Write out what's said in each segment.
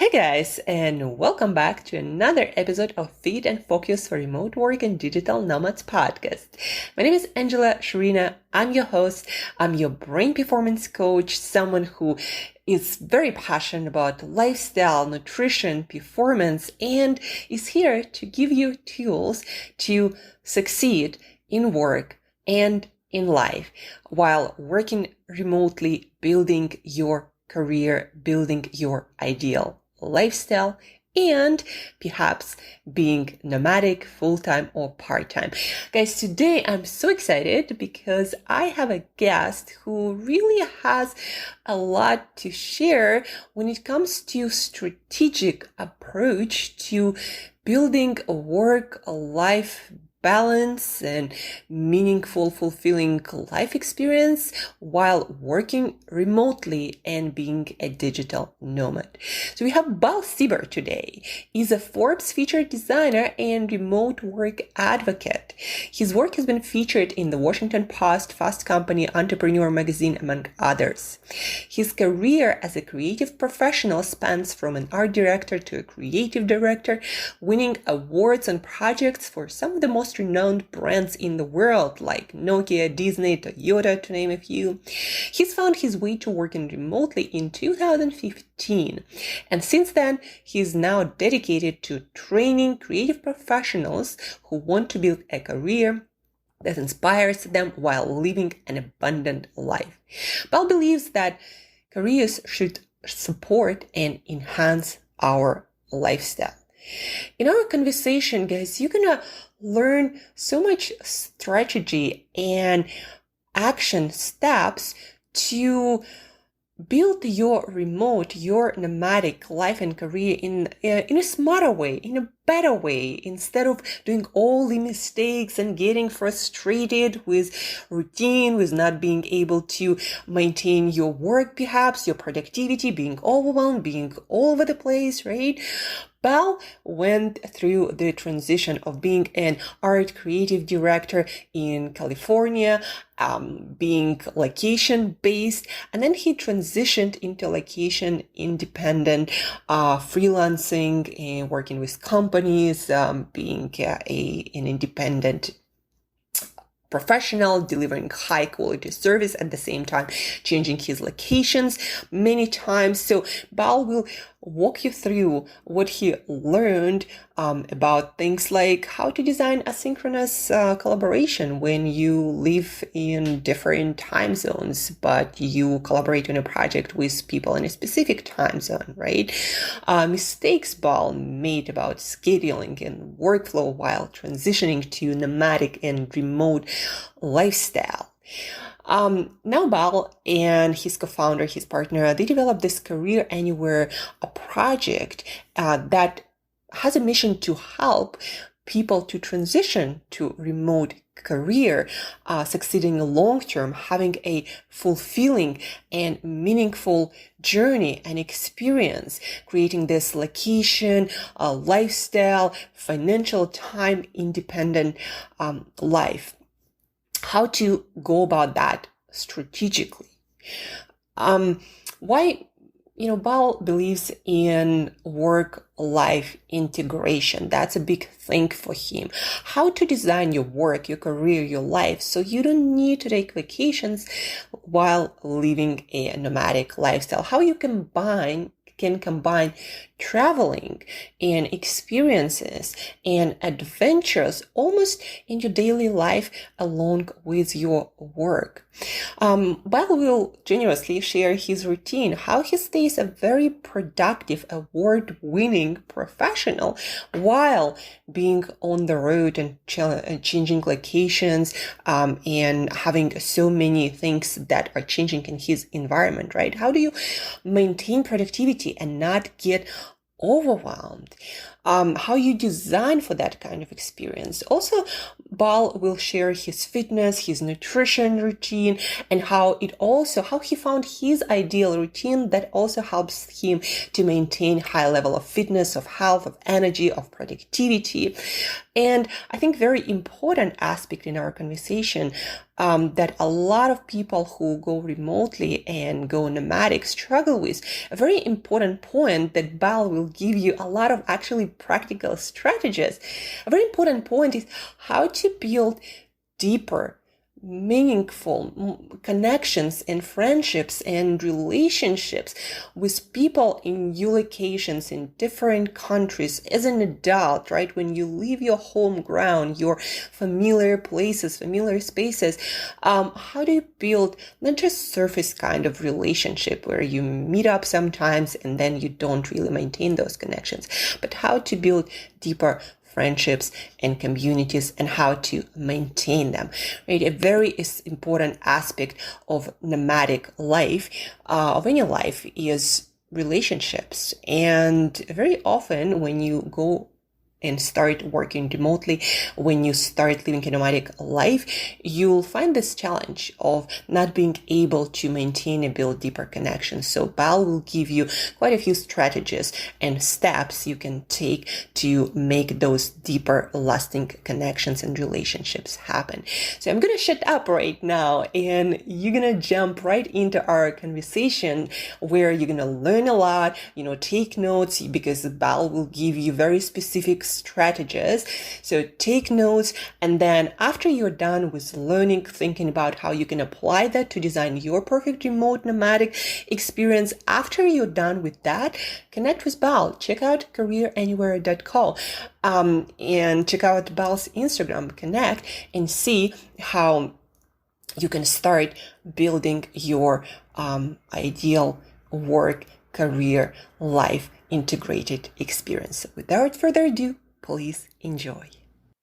Hey guys, and welcome back to another episode of Feed and Focus for Remote Work and Digital Nomads podcast. My name is Angela Sharina. I'm your host. I'm your brain performance coach, someone who is very passionate about lifestyle, nutrition, performance, and is here to give you tools to succeed in work and in life while working remotely, building your career, building your ideal lifestyle, and perhaps being nomadic, full-time or part-time. Guys, today I'm so excited because I have a guest who really has a lot to share when it comes to strategic approach to building a work-life balance and meaningful, fulfilling life experience while working remotely and being a digital nomad. So we have Bal Sieber today. He's a Forbes featured designer and remote work advocate. His work has been featured in the Washington Post, Fast Company, Entrepreneur magazine, among others. His career as a creative professional spans from an art director to a creative director, winning awards on projects for some of the most renowned brands in the world like Nokia, Disney, Toyota, to name a few. He's found his way to working remotely in 2015, and since then he's now dedicated to training creative professionals who want to build a career that inspires them while living an abundant life. Bal believes that careers should support and enhance our lifestyle. In our conversation, guys, you're gonna learn so much strategy and action steps to build your remote, your nomadic life and career in a smarter way, in a better way, instead of doing all the mistakes and getting frustrated with routine, with not being able to maintain your work, perhaps your productivity, being overwhelmed, being all over the place, right? Bal went through the transition of being an art creative director in California, being location-based, and then he transitioned into location-independent, freelancing and working with companies, being an independent professional, delivering high quality service at the same time, changing his locations many times. So Bal will walk you through what he learned about things like how to design asynchronous collaboration when you live in different time zones, but you collaborate on a project with people in a specific time zone, right? Mistakes Bal made about scheduling and workflow while transitioning to nomadic and remote lifestyle. Now Bal and his co-founder, his partner, they developed this Career Anywhere, a project that has a mission to help people to transition to remote career, succeeding long-term, having a fulfilling and meaningful journey and experience, creating this location, lifestyle, financial, time independent life. How to go about that strategically. Why, Bal believes in work-life integration. That's a big thing for him. How to design your work, your career, your life, so you don't need to take vacations while living a nomadic lifestyle. How you can combine traveling and experiences and adventures almost in your daily life along with your work. Bal will generously share his routine, how he stays a very productive, award-winning professional while being on the road and changing locations and having so many things that are changing in his environment, right? How do you maintain productivity and not get overwhelmed? How you design for that kind of experience. Also, Bal will share his fitness, his nutrition routine, and how he found his ideal routine that also helps him to maintain high level of fitness, of health, of energy, of productivity. And I think very important aspect in our conversation that a lot of people who go remotely and go nomadic struggle with. A very important point that Bal will give you a lot of actually practical strategies. A very important point is how to build deeper, meaningful connections and friendships and relationships with people in new locations in different countries as an adult, right? When you leave your home ground, your familiar places, familiar spaces, how do you build not just surface kind of relationship where you meet up sometimes and then you don't really maintain those connections, but how to build deeper friendships and communities and how to maintain them, right? A very important aspect of nomadic life, of any life, is relationships. And very often when you go and start working remotely, when you start living a nomadic life, you'll find this challenge of not being able to maintain and build deeper connections. So Bal will give you quite a few strategies and steps you can take to make those deeper, lasting connections and relationships happen. So I'm going to shut up right now and you're going to jump right into our conversation where you're going to learn a lot, take notes, because Bal will give you very specific strategies. So take notes, and then after you're done with learning, thinking about how you can apply that to design your perfect remote nomadic experience, after you're done with that, connect with Bal. Check out careeranywhere.co and check out Bal's Instagram, connect, and see how you can start building your ideal work, career, life integrated experience. Without further ado, please enjoy.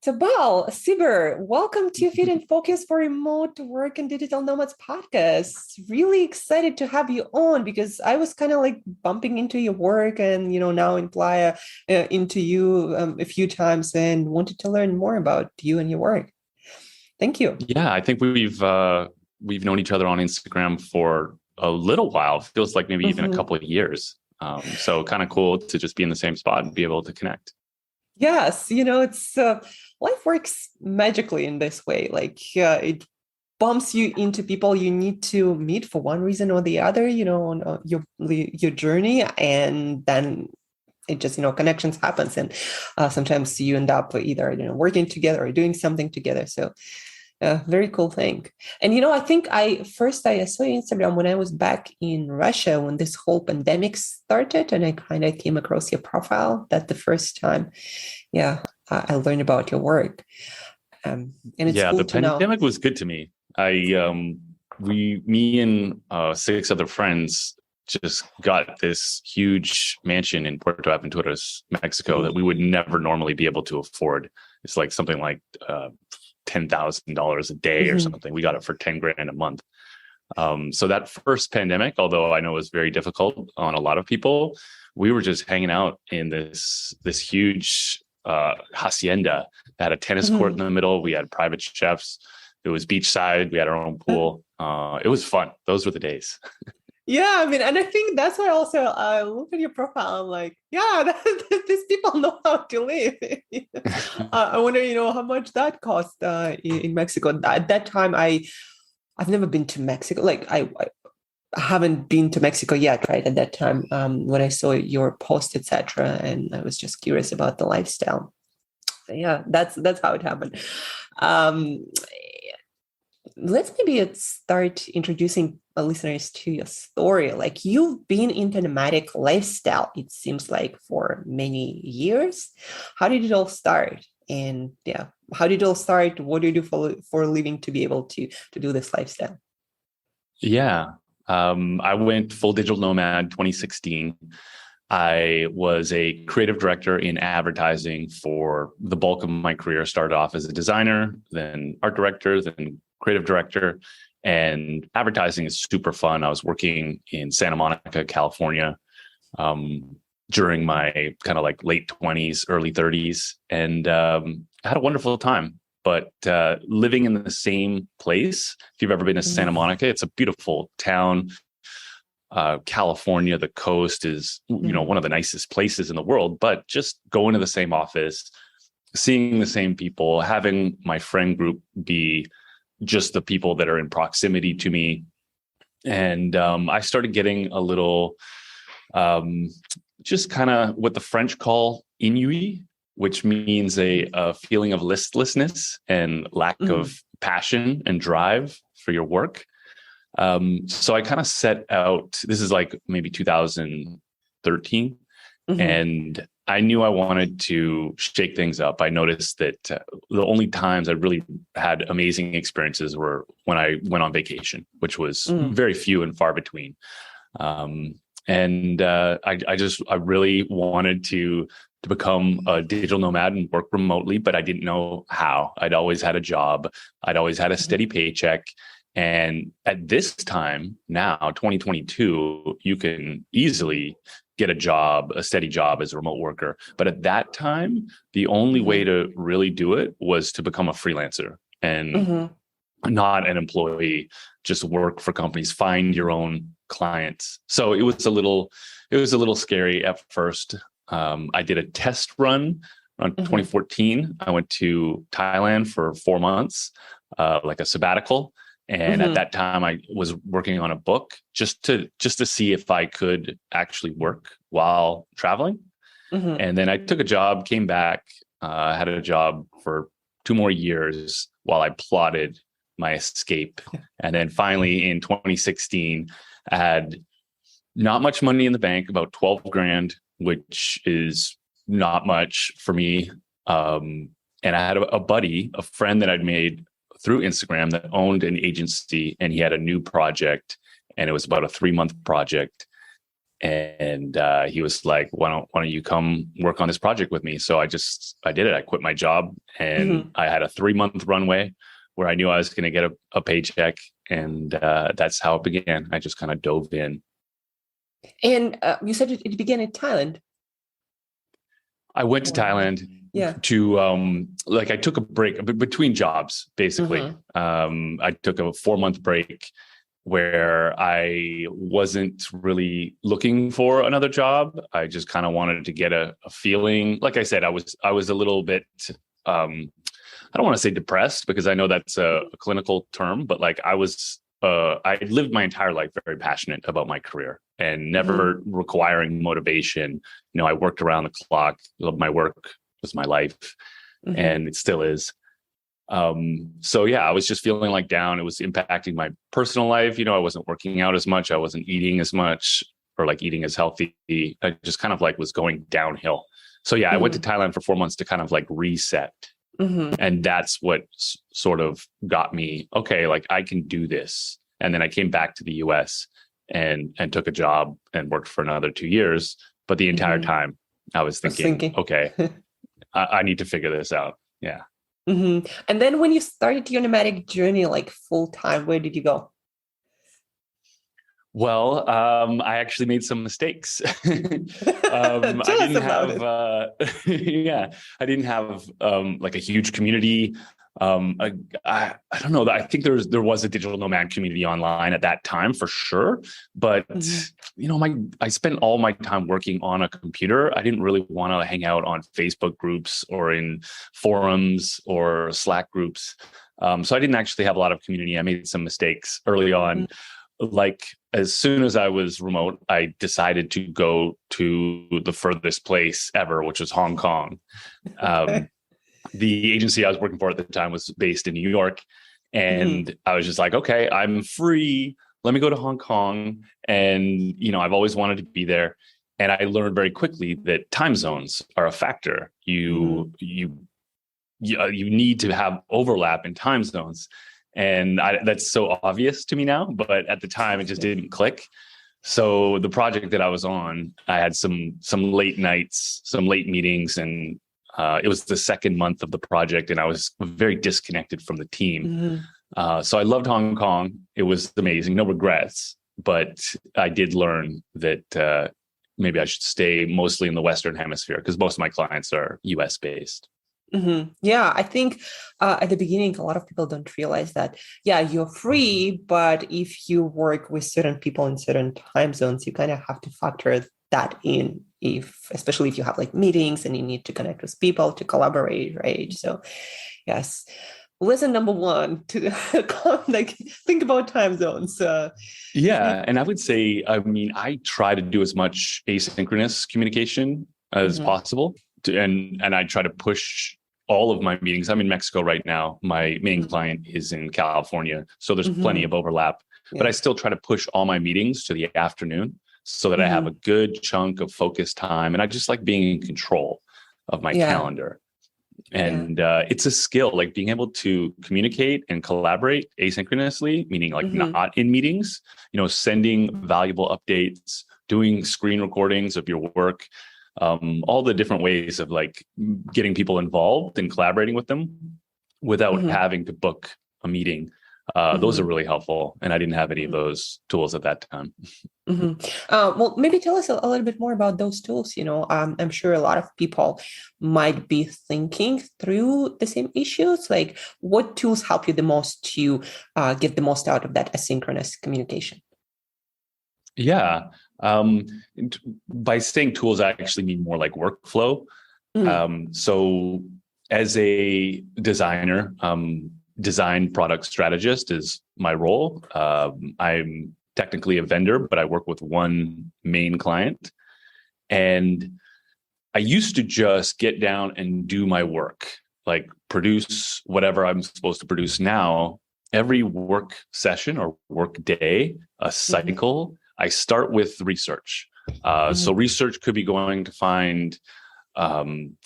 So Bal Sieber, welcome to Fit and Focus for Remote Work and Digital Nomads podcast. Really excited to have you on because I was kind of like bumping into your work and, now in Playa into you a few times and wanted to learn more about you and your work. Thank you. Yeah, I think we've known each other on Instagram for a little while. Feels like maybe even a couple of years. So kind of cool to just be in the same spot and be able to connect. Yes, it's life works magically in this way. Like it bumps you into people you need to meet for one reason or the other, on your journey, and then it just connections happens, and sometimes you end up either working together or doing something together. So. Very cool thing. And, I think I saw your Instagram when I was back in Russia when this whole pandemic started, and I kind of came across your profile. That the first time, I learned about your work. And it's cool the to know. pandemic was good to me. Me and 6 other friends just got this huge mansion in Puerto Aventuras, Mexico, that we would never normally be able to afford. It's like something like $10,000 a day or something. We got it for 10 grand a month. So that first pandemic, although I know was very difficult on a lot of people, we were just hanging out in this huge hacienda that had a tennis court in the middle. We had private chefs. It was beachside. We had our own pool. It was fun. Those were the days. Yeah, and I think that's why also I look at your profile. I'm like, these people know how to live. I wonder, how much that cost in Mexico. At that time, I've never been to Mexico. Like I haven't been to Mexico yet, right? At that time, when I saw your post, etc., and I was just curious about the lifestyle. So, yeah, that's how it happened. Let's maybe start introducing listeners to your story. Like you've been in the nomadic lifestyle, it seems like, for many years. How did it all start? And how did it all start? What do you do for a living to be able to do this lifestyle? Yeah, I went full digital nomad 2016. I was a creative director in advertising for the bulk of my career. Started off as a designer, then art director, then creative director, and advertising is super fun. I was working in Santa Monica, California, during my kind of like late 20s, early 30s, and I had a wonderful time. But living in the same place, if you've ever been to Santa Monica, it's a beautiful town. California, the coast is, one of the nicest places in the world, but just going to the same office, seeing the same people, having my friend group be just the people that are in proximity to me. And I started getting a little just kind of what the French call ennui, which means a feeling of listlessness and lack of passion and drive for your work. So I kind of set out, this is like maybe 2013, and I knew I wanted to shake things up. I noticed that the only times I really had amazing experiences were when I went on vacation, which was very few and far between. I really wanted to become a digital nomad and work remotely, but I didn't know how. I'd always had a job. I'd always had a steady paycheck. And at this time now, 2022, you can easily get a steady job as a remote worker. But at that time, the only way to really do it was to become a freelancer and not an employee, just work for companies, find your own clients. So it was a little scary at first. I did a test run around 2014. I went to Thailand for 4 months, like a sabbatical. And at that time, I was working on a book just to see if I could actually work while traveling. And then I took a job, came back, had a job for 2 more years while I plotted my escape. And then finally in 2016, I had not much money in the bank, about 12 grand, which is not much for me. And I had a buddy, a friend that I'd made through Instagram that owned an agency, and he had a new project, and it was about a 3-month project. And he was like, why don't you come work on this project with me? So I did it. I quit my job, and I had a 3-month runway where I knew I was going to get a paycheck. And that's how it began. I just kind of dove in. And you said it began in Thailand. I went to Thailand to I took a break between jobs, basically. I took a 4-month break where I wasn't really looking for another job. I just kind of wanted to get a feeling. Like I said, I was a little bit, I don't want to say depressed, because I know that's a clinical term, but like I lived my entire life very passionate about my career and never requiring motivation. You know, I worked around the clock. My work was my life, and it still is. So yeah, I was just feeling like down. It was impacting my personal life. You know, I wasn't working out as much. I wasn't eating as much, or like eating as healthy. I just kind of like was going downhill. So yeah, I went to Thailand for 4 months to kind of like reset. And that's what sort of got me, okay, like I can do this. And then I came back to the US and took a job and worked for another 2 years. But the entire time I was thinking, okay, I need to figure this out. Yeah. And then when you started your nomadic journey, like full time, where did you go? Well, I actually made some mistakes. I didn't have like a huge community. I don't know. I think there was a digital nomad community online at that time for sure. But you know, I spent all my time working on a computer. I didn't really want to hang out on Facebook groups or in forums or Slack groups. So I didn't actually have a lot of community. I made some mistakes early on. Like as soon as I was remote, I decided to go to the furthest place ever, which was Hong Kong. The agency I was working for at the time was based in New York. And I was just like, okay, I'm free. Let me go to Hong Kong. And, you know, I've always wanted to be there. And I learned very quickly that time zones are a factor. You need to have overlap in time zones. And that's so obvious to me now, but at the time it just didn't click. So the project that I was on, I had some late nights, some late meetings, and it was the second month of the project, and I was very disconnected from the team. So I loved Hong Kong. It was amazing, no regrets, but I did learn that maybe I should stay mostly in the Western Hemisphere because most of my clients are US based. Yeah, I think at the beginning, a lot of people don't realize that, yeah, you're free, but if you work with certain people in certain time zones, you kind of have to factor that in, especially if you have like meetings and you need to connect with people to collaborate, right? So yes. Lesson number one to like think about time zones. Yeah. And I would say, I mean, I try to do as much asynchronous communication as possible. And I try to push all of my meetings. I'm in Mexico right now. My main client is in California. So there's plenty of overlap. But I still try to push all my meetings to the afternoon so that I have a good chunk of focus time. And I just like being in control of my calendar. And it's a skill, like being able to communicate and collaborate asynchronously, meaning like not in meetings, sending valuable updates, doing screen recordings of your work, all the different ways of like getting people involved and collaborating with them without having to book a meeting. Those are really helpful. And I didn't have any of those tools at that time. Well, maybe tell us a little bit more about those tools. I'm sure a lot of people might be thinking through the same issues. Like, what tools help you the most to get the most out of that asynchronous communication? Yeah. By saying tools, I actually mean more like workflow. So as a designer, design product strategist is my role. I'm technically a vendor, but I work with one main client. And I used to just get down and do my work, like produce whatever I'm supposed to produce. Now, every work session or work day, a cycle, I start with research. So research could be going to find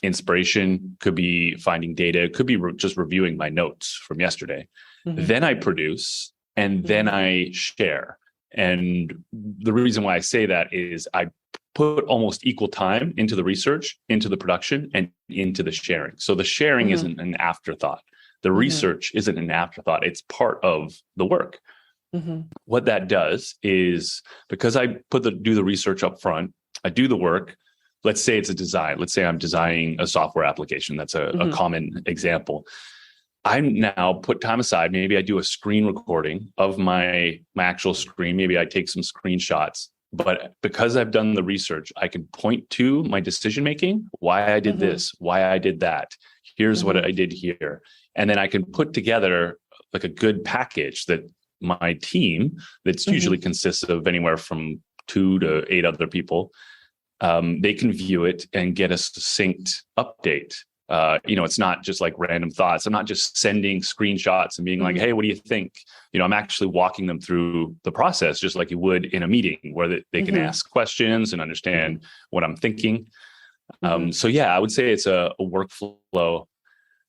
inspiration, could be finding data, could be just reviewing my notes from yesterday. Then I produce, and then I share. And the reason why I say that is I put almost equal time into the research, into the production, and into the sharing. So the sharing isn't an afterthought. The research isn't an afterthought. It's part of the work. What that does is, because I do the research up front, I do the work. Let's say it's a design. Let's say I'm designing a software application. That's a common example. I now put time aside. Maybe I do a screen recording of my actual screen. Maybe I take some screenshots. But because I've done the research, I can point to my decision making, why I did this, why I did that. Here's what I did here. And then I can put together like a good package that my team, that's usually consists of anywhere from 2 to 8 other people, they can view it and get a succinct update. It's not just like random thoughts. I'm not just sending screenshots and being like, hey, what do you think? I'm actually walking them through the process, just like you would in a meeting where they can ask questions and understand what I'm thinking. So yeah, I would say it's a workflow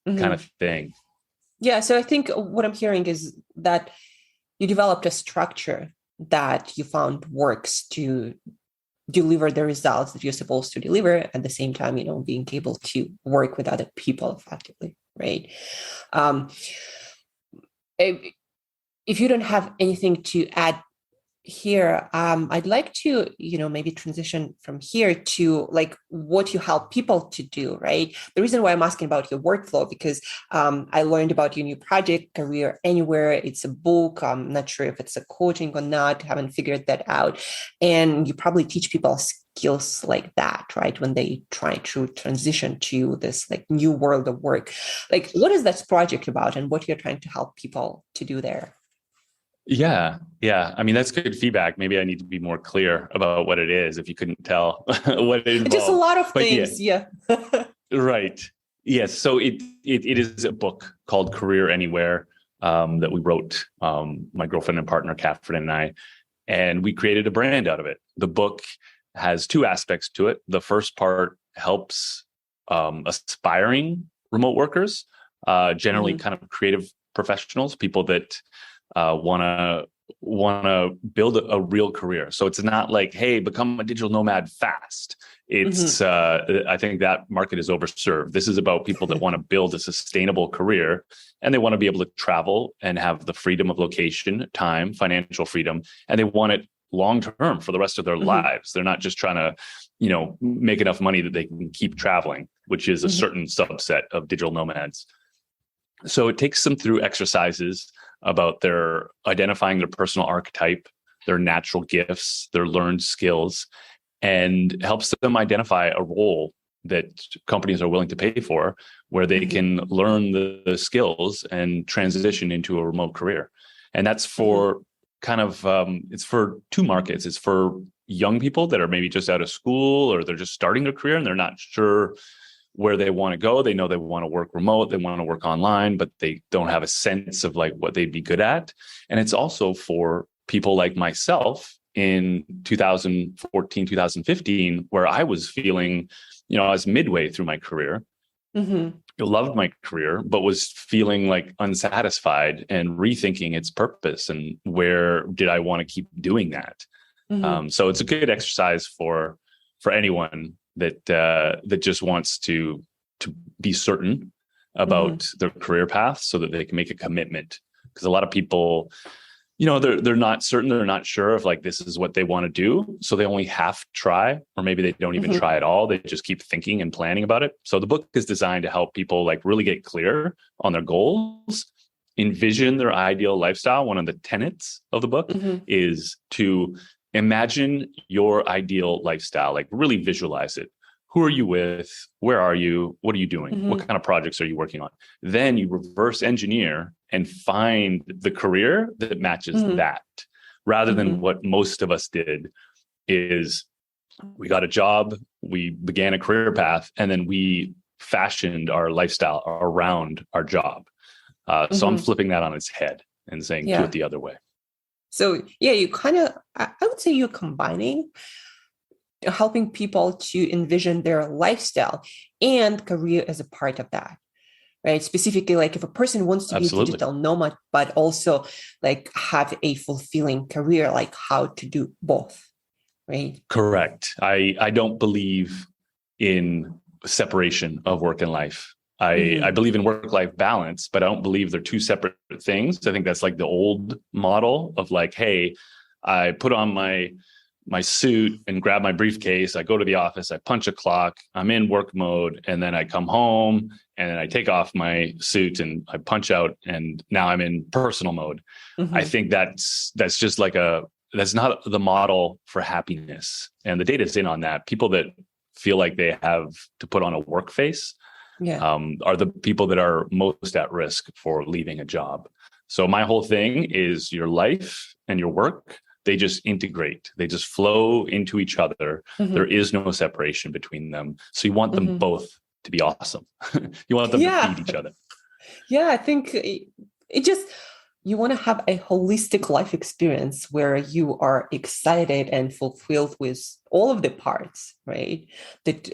kind of thing. Yeah. So I think what I'm hearing is that you developed a structure that you found works to deliver the results that you're supposed to deliver at the same time, being able to work with other people effectively, right? If you don't have anything to add here, I'd like to, maybe transition from here to like what you help people to do, right? The reason why I'm asking about your workflow, because I learned about your new project, Career Anywhere. It's a book. I'm not sure if it's a coaching or not. Haven't figured that out. And you probably teach people skills like that, right? When they try to transition to this like new world of work. Like, what is that project about and what you're trying to help people to do there? Yeah. I mean, that's good feedback. Maybe I need to be more clear about what it is if you couldn't tell what it involves. Just a lot of things. Yeah. Right. Yes. So it is a book called Career Anywhere that we wrote, my girlfriend and partner, Catherine, and I, and we created a brand out of it. The book has 2 aspects to it. The first part helps aspiring remote workers, generally kind of creative professionals, people that want to build a real career. So it's not like, hey, become a digital nomad fast. It's I think that market is overserved. This is about people that want to build a sustainable career, and they want to be able to travel and have the freedom of location, time, financial freedom, and they want it long term for the rest of their lives. They're not just trying to, make enough money that they can keep traveling, which is a certain subset of digital nomads. So it takes them through exercises about their identifying their personal archetype, their natural gifts, their learned skills, and helps them identify a role that companies are willing to pay for, where they can learn the skills and transition into a remote career. And that's for kind of, it's for two markets. It's for young people that are maybe just out of school, or they're just starting a career and they're not sure where they want to go. They know they want to work remote, they want to work online, but they don't have a sense of like what they'd be good at. And it's also for people like myself in 2014, 2015, where I was feeling, I was midway through my career. Loved my career, but was feeling like unsatisfied and rethinking its purpose and where did I want to keep doing that. So it's a good exercise for anyone that just wants to be certain about their career path so that they can make a commitment. Because a lot of people, they're not certain, they're not sure if like this is what they want to do. So they only half try, or maybe they don't even try at all. They just keep thinking and planning about it. So the book is designed to help people like really get clear on their goals, envision their ideal lifestyle. One of the tenets of the book is to imagine your ideal lifestyle, like really visualize it. Who are you with? Where are you? What are you doing? What kind of projects are you working on? Then you reverse engineer and find the career that matches that, rather than what most of us did is we got a job, we began a career path, and then we fashioned our lifestyle around our job. So I'm flipping that on its head and saying, do it the other way. So you kind of, I would say you're combining helping people to envision their lifestyle and career as a part of that, right? Specifically, like if a person wants to be a digital nomad, but also like have a fulfilling career, like how to do both, right? Correct. I don't believe in separation of work and life. I believe in work-life balance, but I don't believe they're two separate things. I think that's like the old model of like, hey, I put on my suit and grab my briefcase. I go to the office, I punch a clock, I'm in work mode, and then I come home and then I take off my suit and I punch out, and now I'm in personal mode. I think that's just like that's not the model for happiness. And the data's in on that. People that feel like they have to put on a work face are the people that are most at risk for leaving a job. So my whole thing is your life and your work, they just integrate. They just flow into each other. There is no separation between them. So you want them both to be awesome. You want them to feed each other. Yeah, I think it just, you want to have a holistic life experience where you are excited and fulfilled with all of the parts, right? That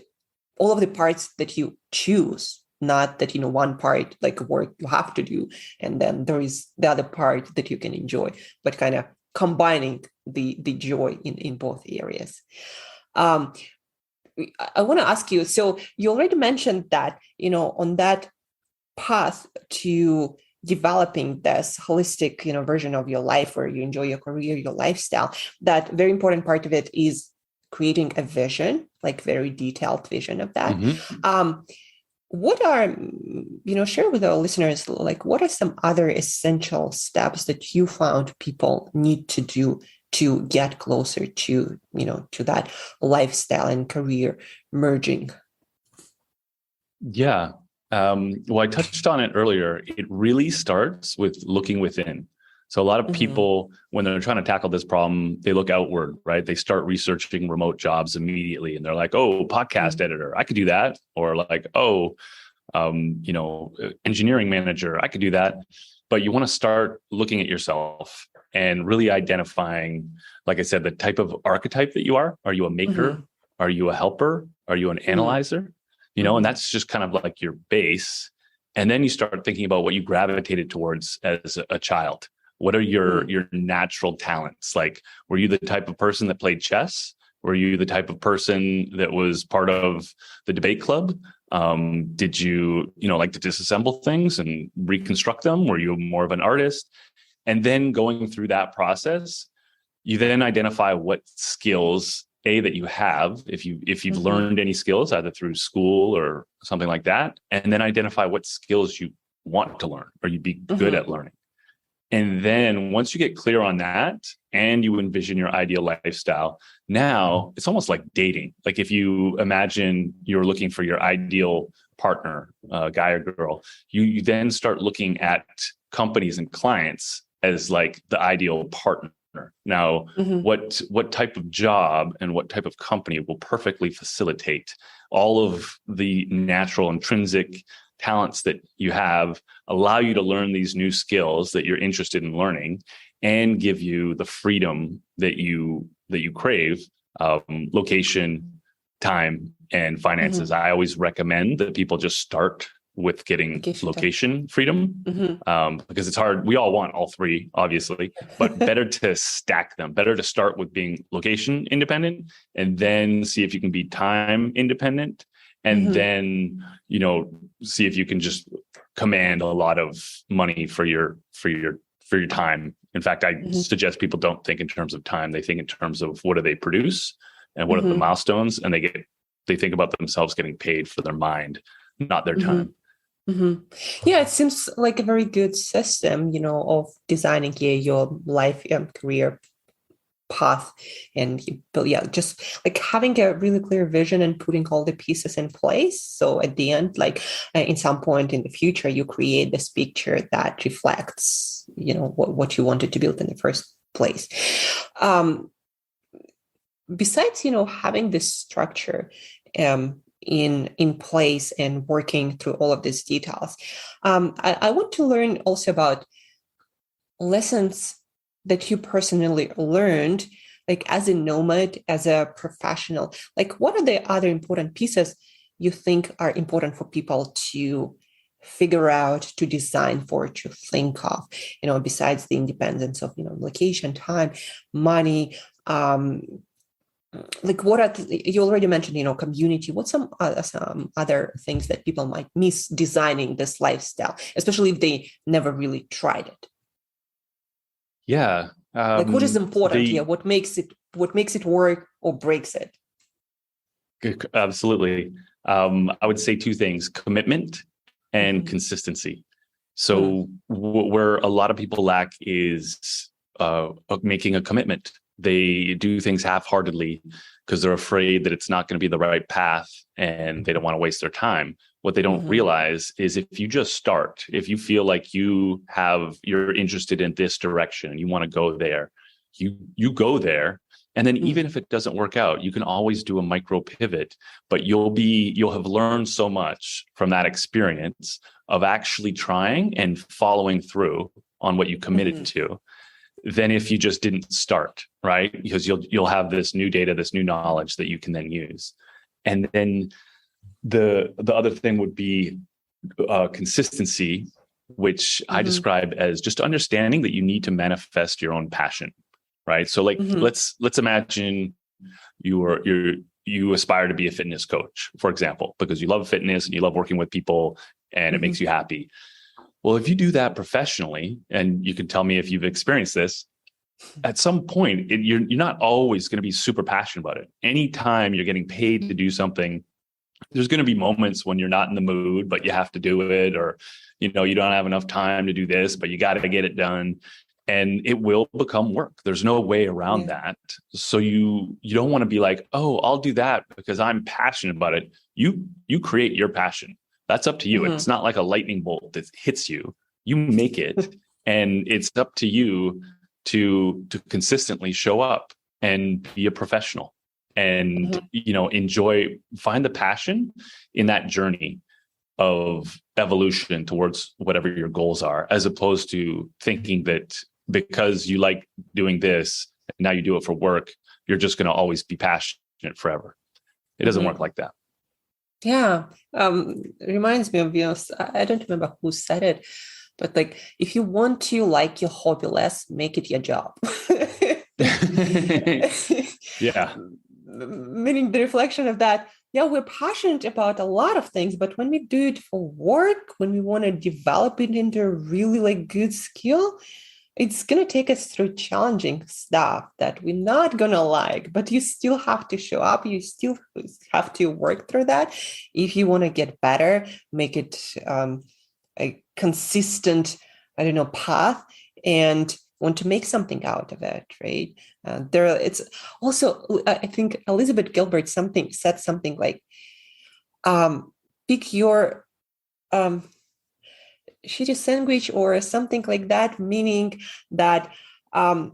all of the parts that you choose, not that, one part like work you have to do, and then there is the other part that you can enjoy, but kind of combining the joy in both areas. I want to ask you, so you already mentioned that, on that path to developing this holistic, version of your life where you enjoy your career, your lifestyle, that very important part of it is creating a vision, like very detailed vision of that. What are, share with our listeners, like what are some other essential steps that you found people need to do to get closer to, to that lifestyle and career merging? Yeah. Well, I touched on it earlier. It really starts with looking within. So a lot of people, when they're trying to tackle this problem, they look outward, right? They start researching remote jobs immediately. And they're like, oh, podcast editor, I could do that. Or like, engineering manager, I could do that. But you want to start looking at yourself and really identifying, like I said, the type of archetype that you are. Are you a maker? Are you a helper? Are you an analyzer? And that's just kind of like your base. And then you start thinking about what you gravitated towards as a child. What are your natural talents? Like, were you the type of person that played chess? Were you the type of person that was part of the debate club? Did you, like to disassemble things and reconstruct them? Were you more of an artist? And then going through that process, you then identify what skills that you have, if you've learned any skills either through school or something like that, and then identify what skills you want to learn or you'd be good at learning. And then once you get clear on that and you envision your ideal lifestyle, now it's almost like dating. Like if you imagine you're looking for your ideal partner, guy or girl, you then start looking at companies and clients as like the ideal partner. Now, what type of job and what type of company will perfectly facilitate all of the natural intrinsic talents that you have, allow you to learn these new skills that you're interested in learning, and give you the freedom that you crave, location, time, and finances. I always recommend that people just start with getting location freedom, because it's hard. We all want all three, obviously, but better to stack them. Better to start with being location independent, and then see if you can be time independent, and then see if you can just command a lot of money for your time. In fact, I suggest people don't think in terms of time. They think in terms of what do they produce and what are the milestones, and they think about themselves getting paid for their mind, not their time. Yeah, it seems like a very good system, of designing your life career path. And just like having a really clear vision and putting all the pieces in place. So at the end, like in some point in the future, you create this picture that reflects, what you wanted to build in the first place. Besides, having this structure in place and working through all of these details, I want to learn also about lessons that you personally learned, like as a nomad, as a professional. Like, what are the other important pieces you think are important for people to figure out, to design for, to think of, besides the independence of, location, time, money, like what are you already mentioned, community. What's some other things that people might miss designing this lifestyle, especially if they never really tried it? Yeah. Like what is important here? What makes it work or breaks it? Absolutely. I would say two things: commitment and consistency. So where a lot of people lack is making a commitment. They do things half-heartedly because they're afraid that it's not going to be the right path and they don't want to waste their time. What they don't realize is if you just start, if you feel like you're interested in this direction and you want to go there, you go there. And then even if it doesn't work out, you can always do a micro pivot, but you'll have learned so much from that experience of actually trying and following through on what you committed to, than if you just didn't start, right? Because you'll have this new data, this new knowledge that you can then use. And then the other thing would be consistency, which I describe as just understanding that you need to manifest your own passion, right? So like let's imagine you aspire to be a fitness coach, for example, because you love fitness and you love working with people and it makes you happy. Well, if you do that professionally, and you can tell me if you've experienced this, at some point, you're not always going to be super passionate about it. Anytime you're getting paid to do something, there's going to be moments when you're not in the mood, but you have to do it, or, you don't have enough time to do this, but you got to get it done. And it will become work. There's no way around that. So you don't want to be like, oh, I'll do that because I'm passionate about it. You create your passion. That's up to you. It's not like a lightning bolt that hits you. You make it, and it's up to you to consistently show up and be a professional and find the passion in that journey of evolution towards whatever your goals are, as opposed to thinking that because you like doing this and now you do it for work, you're just going to always be passionate forever. It doesn't work like that. Yeah. Reminds me of, I don't remember who said it, but like, if you want to like your hobby less, make it your job. Yeah. Meaning the reflection of that, we're passionate about a lot of things, but when we do it for work, when we want to develop it into a really like good skill, it's going to take us through challenging stuff that we're not going to like, but you still have to show up. You still have to work through that. If you want to get better, make it a consistent, path. and want to make something out of it, right? It's also, I think Elizabeth Gilbert said something like, pick your shitty sandwich or something like that, meaning that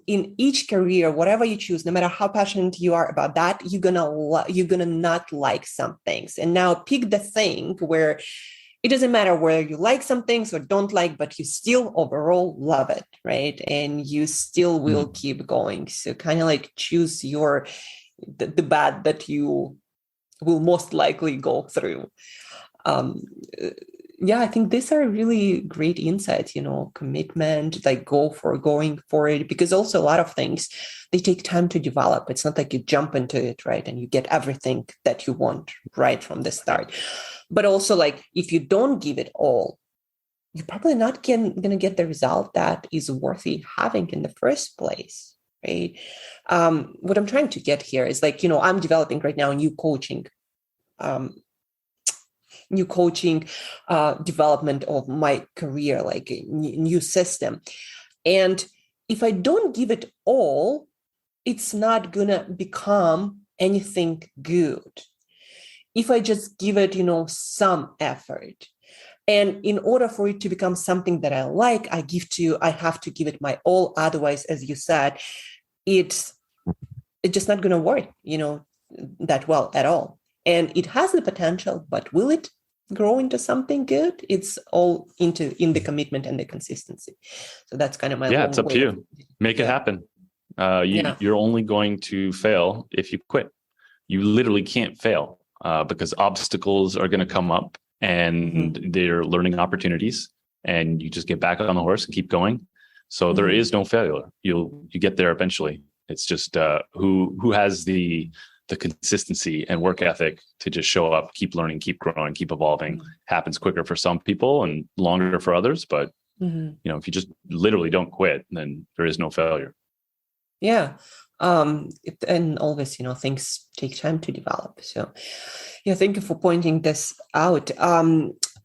in each career, whatever you choose, no matter how passionate you are about that, you're gonna not like some things. And now pick the thing where it doesn't matter whether you like some things or don't like, but you still overall love it, right? And you still will keep going. So kind of like choose the bad that you will most likely go through. Um, yeah, I think these are really great insights, commitment, like going for it, because also a lot of things, they take time to develop. It's not like you jump into it, right? And you get everything that you want right from the start. But also like, if you don't give it all, you're probably not going to get the result that is worthy having in the first place, right? What I'm trying to get here is like, I'm developing right now um, new coaching development of my career, like a new system. And if I don't give it all, it's not gonna become anything good. If I just give it, some effort. And in order for it to become something that I like, I have to give it my all. Otherwise, as you said, it's just not gonna work, that well at all. And it has the potential, but will it grow into something good? It's all in the commitment and the consistency. So that's kind of my it's up to you. Make it happen. You're only going to fail if you quit. You literally can't fail because obstacles are going to come up and they're learning opportunities, and you just get back on the horse and keep going. So there is no failure. You get there eventually. It's just who has the consistency and work ethic to just show up, keep learning, keep growing, keep evolving. Happens quicker for some people and longer for others. But if you just literally don't quit, then there is no failure. Yeah. And always, things take time to develop. So yeah, thank you for pointing this out.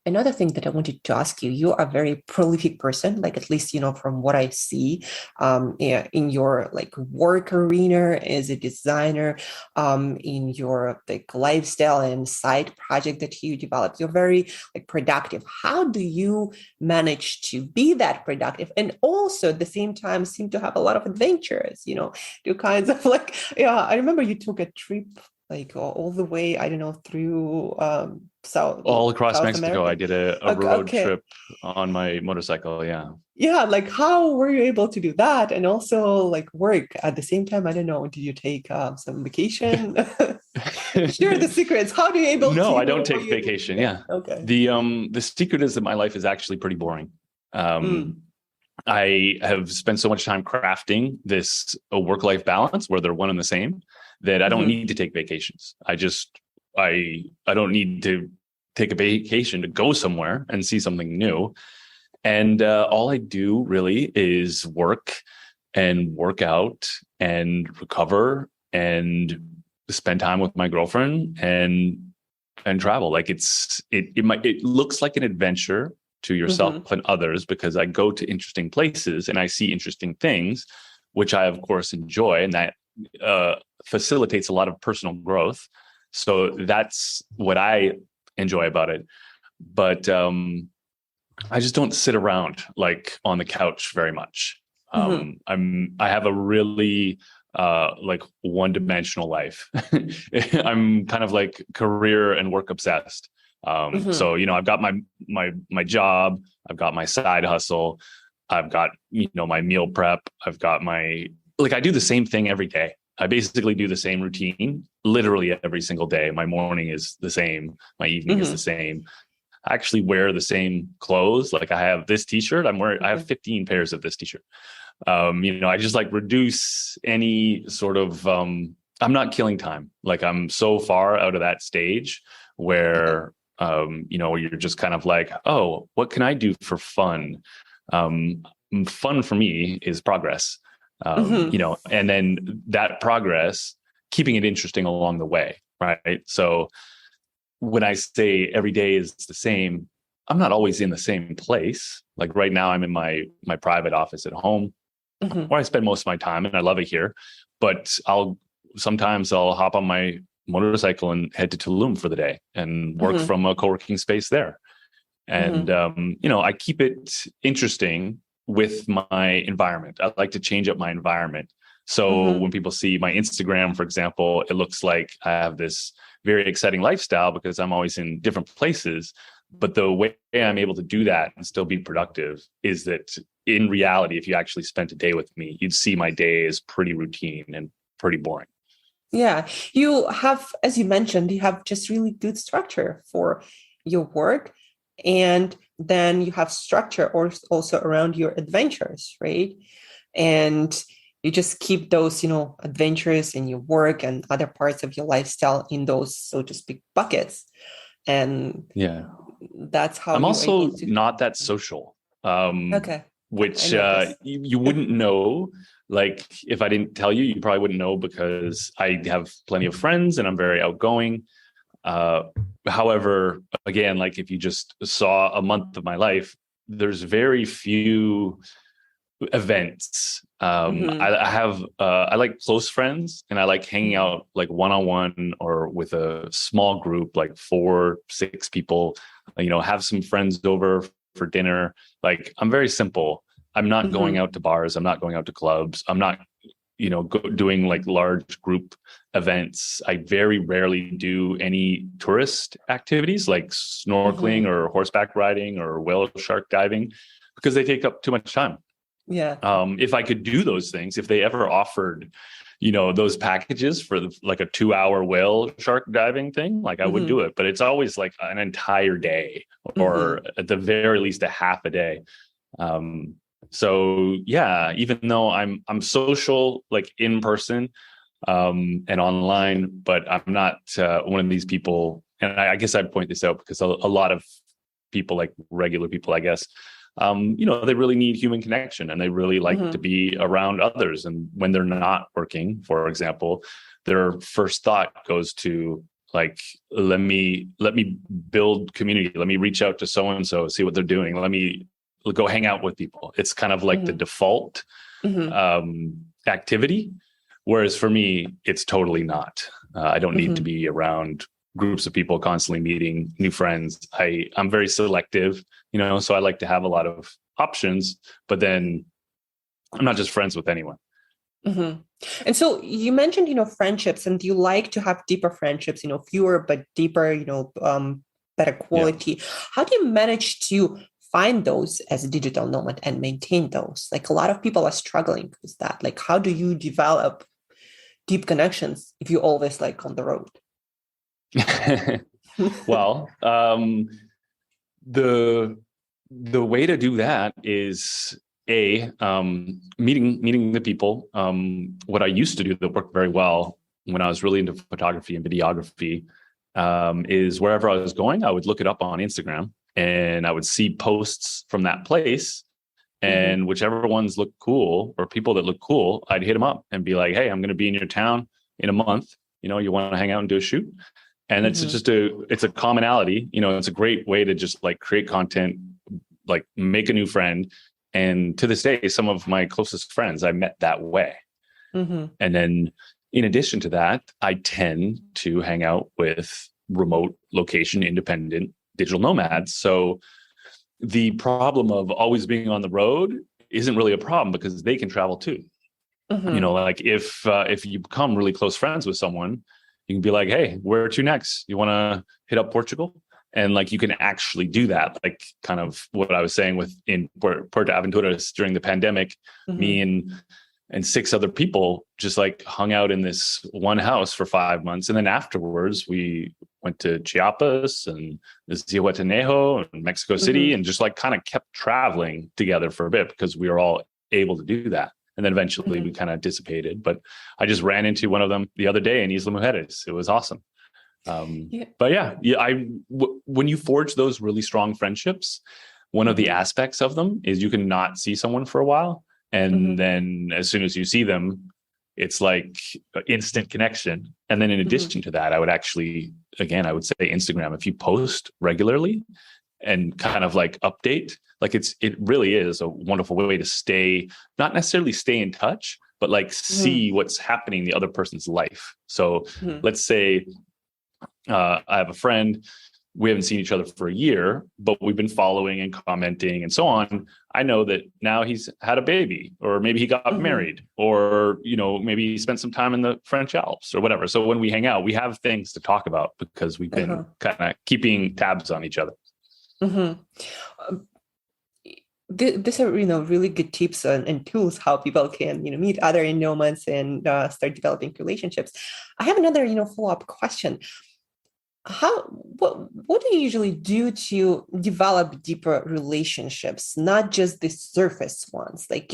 Another thing that I wanted to ask you, you are a very prolific person, like at least, from what I see in your like work arena as a designer, in your like lifestyle and side project that you developed. You're very like productive. How do you manage to be that productive and also at the same time seem to have a lot of adventures, do kinds of like, I remember you took a trip like all the way, I don't know, through all across South Mexico. America. I did a road trip on my motorcycle. Yeah, like how were you able to do that and also like work at the same time? I don't know, did you take some vacation? Share the secrets. How do you able no to I don't take vacation. Okay. The secret is that my life is actually pretty boring. I have spent so much time crafting this work-life balance where they're one and the same that I don't need to take vacations. I don't need to take a vacation to go somewhere and see something new. And all I do really is work and work out and recover and spend time with my girlfriend and travel. Like it looks like an adventure to yourself and others because I go to interesting places and I see interesting things, which I of course enjoy, and that facilitates a lot of personal growth. So that's what I enjoy about it. But I just don't sit around like on the couch very much. I have a really like one-dimensional life. I'm kind of like career and work obsessed. So I've got my job, I've got my side hustle, I've got my meal prep, I've got I do the same thing every day. I basically do the same routine literally every single day. My morning is the same, my evening is the same. I actually wear the same clothes. Like I have this t-shirt, I have 15 pairs of this t-shirt. I just like reduce any sort of I'm not killing time. Like I'm so far out of that stage where you're just kind of like, oh, what can I do for fun? Fun for me is progress. And then that progress, keeping it interesting along the way, right? So when I say every day is the same, I'm not always in the same place. Like right now, I'm in my private office at home where I spend most of my time, and I love it here. But sometimes I'll hop on my motorcycle and head to Tulum for the day and work from a co-working space there. And I keep it interesting with my environment. I like to change up my environment. So when people see my Instagram, for example, it looks like I have this very exciting lifestyle because I'm always in different places. But the way I'm able to do that and still be productive is that in reality, if you actually spent a day with me, you'd see my day is pretty routine and pretty boring. Yeah, you have, as you mentioned, you have just really good structure for your work. And then you have structure also around your adventures, right? And you just keep those, adventures in your work and other parts of your lifestyle in those, so to speak, buckets. And yeah, that's how I'm you're also able to. not that social. Okay. Which you wouldn't know. Like if I didn't tell you, you probably wouldn't know because I have plenty of friends and I'm very outgoing. However, again, like if you just saw a month of my life, there's very few events. I like close friends and I like hanging out like one-on-one or with a small group, like 4-6 people, have some friends over for dinner. Like I'm very simple. I'm not going out to bars. I'm not going out to clubs. I'm not, doing like large group events. I very rarely do any tourist activities like snorkeling or horseback riding or whale shark diving because they take up too much time. Yeah. If I could do those things, if they ever offered, those packages for like a 2-hour whale shark diving thing, like I would do it, but it's always like an entire day or at the very least a half a day. So yeah, even though I'm social, like in person, and online, but I'm not one of these people. And I guess I'd point this out because a lot of people, like regular people, I guess, they really need human connection and they really like to be around others. And when they're not working, for example, their first thought goes to like, let me build community. Let me reach out to so-and-so, see what they're doing. Let me go hang out with people. It's kind of like the default activity. Whereas for me, it's totally not. I don't need to be around groups of people constantly meeting new friends. I'm very selective, so I like to have a lot of options, but then I'm not just friends with anyone. And so you mentioned, friendships, and you like to have deeper friendships, fewer but deeper, better quality. Yeah. How do you manage to find those as a digital nomad and maintain those? Like a lot of people are struggling with that. Like, how do you develop deep connections if you're always like on the road? Well, the way to do that is meeting the people. What I used to do that worked very well when I was really into photography and videography is wherever I was going, I would look it up on Instagram and I would see posts from that place. And whichever ones look cool or people that look cool, I'd hit them up and be like, hey, I'm going to be in your town in a month. You want to hang out and do a shoot? And it's just it's a commonality. It's a great way to just like create content, like make a new friend. And to this day, some of my closest friends I met that way. And then in addition to that, I tend to hang out with remote location independent digital nomads. So the problem of always being on the road isn't really a problem because they can travel too. Like if you become really close friends with someone, you can be like, hey, where to next? You want to hit up Portugal? And like, you can actually do that. Like kind of what I was saying in Puerto Aventuras during the pandemic, me and 6 other people just like hung out in this one house for 5 months. And then afterwards we went to Chiapas and Zihuatanejo and Mexico City and just like kind of kept traveling together for a bit because we were all able to do that. And then eventually we kind of dissipated, but I just ran into one of them the other day in Isla Mujeres. It was awesome. But when you forge those really strong friendships, one of the aspects of them is you can not see someone for a while. And then as soon as you see them, it's like instant connection. And then in addition to that, I would say Instagram, if you post regularly, and kind of like update. Like it really is a wonderful way to stay, not necessarily stay in touch, but like see what's happening in the other person's life. So let's say I have a friend, we haven't seen each other for a year, but we've been following and commenting and so on. I know that now he's had a baby, or maybe he got married, or, maybe he spent some time in the French Alps or whatever. So when we hang out, we have things to talk about because we've been kind of keeping tabs on each other. These are, really good tips and tools how people can, meet other nomads and start developing relationships. I have another, follow-up question. What do you usually do to develop deeper relationships, not just the surface ones? Like,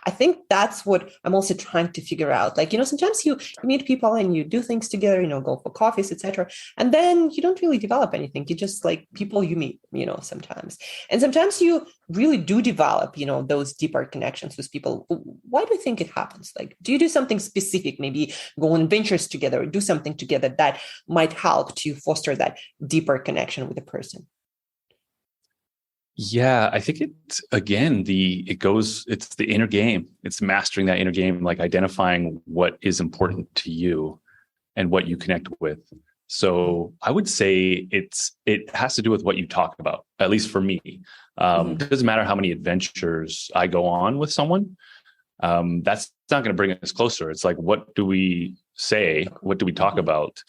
I think that's what I'm also trying to figure out. Like, sometimes you meet people and you do things together, go for coffees, etc. And then you don't really develop anything. You just like people you meet, sometimes. And sometimes you really do develop, those deeper connections with people. Why do you think it happens? Like, do you do something specific, maybe go on ventures together or do something together that might help to foster that deeper connection with a person? Yeah, I think it's the inner game. It's mastering that inner game, like identifying what is important to you and what you connect with. So I would say it has to do with what you talk about, at least for me. It doesn't matter how many adventures I go on with someone. That's not going to bring us closer. It's like, what do we say? What do we talk about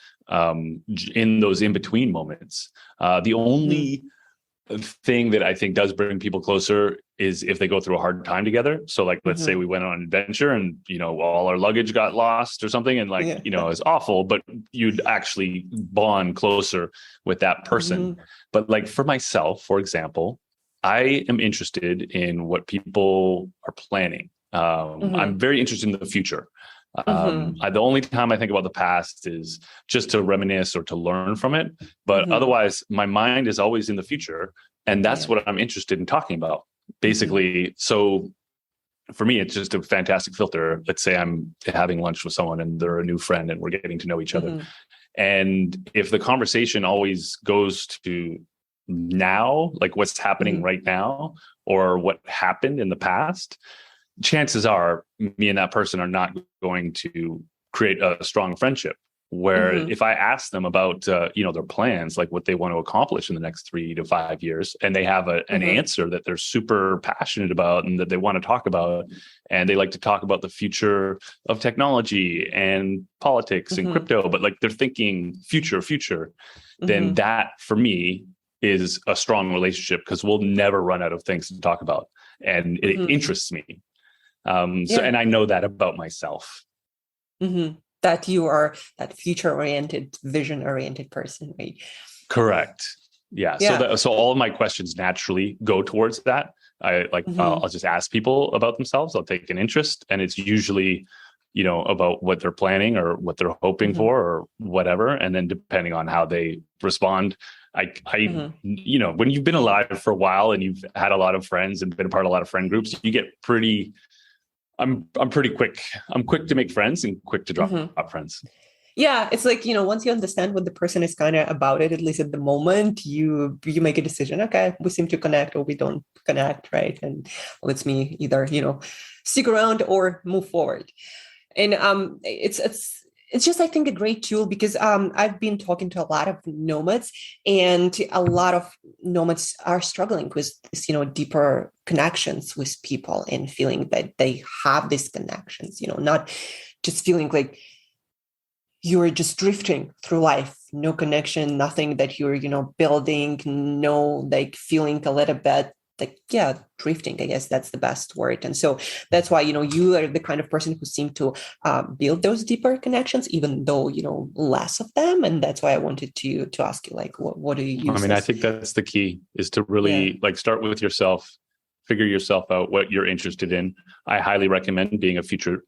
in those in-between moments? The only thing that I think does bring people closer is if they go through a hard time together. So like, let's say we went on an adventure and, all our luggage got lost or something. And like, it's awful, but you'd actually bond closer with that person. But like for myself, for example, I am interested in what people are planning. I'm very interested in the future. The only time I think about the past is just to reminisce or to learn from it. But otherwise, my mind is always in the future. And that's what I'm interested in talking about, basically. So for me, it's just a fantastic filter. Let's say I'm having lunch with someone and they're a new friend and we're getting to know each other. And if the conversation always goes to now, like what's happening right now, or what happened in the past, chances are me and that person are not going to create a strong friendship. Where if I ask them about, their plans, like what they want to accomplish in the next 3 to 5 years, and they have an answer that they're super passionate about and that they want to talk about, and they like to talk about the future of technology and politics and crypto, but like they're thinking future, then that for me is a strong relationship, because we'll never run out of things to talk about. And it interests me. And I know that about myself. That you are that future-oriented, vision-oriented person, right? Correct. Yeah. So all of my questions naturally go towards that. I'll just ask people about themselves. I'll take an interest, and it's usually, about what they're planning or what they're hoping for or whatever. And then depending on how they respond, when you've been alive for a while and you've had a lot of friends and been a part of a lot of friend groups, you get I'm pretty quick. I'm quick to make friends and quick to drop friends. Yeah, it's like, once you understand what the person is kind of about it, at least at the moment, you make a decision. Okay, we seem to connect or we don't connect, right? And let's me either, stick around or move forward. And it's just, I think, a great tool, because I've been talking to a lot of nomads, and a lot of nomads are struggling with this, deeper connections with people, and feeling that they have these connections, not just feeling like you're just drifting through life, no connection, nothing that you're, building, no, like feeling a little bit like, drifting, I guess that's the best word. And so that's why, you are the kind of person who seem to build those deeper connections, even though, less of them. And that's why I wanted to ask you, like, what do you use? I mean, I think that's the key, is to really start with yourself, figure yourself out, what you're interested in. I highly recommend being a future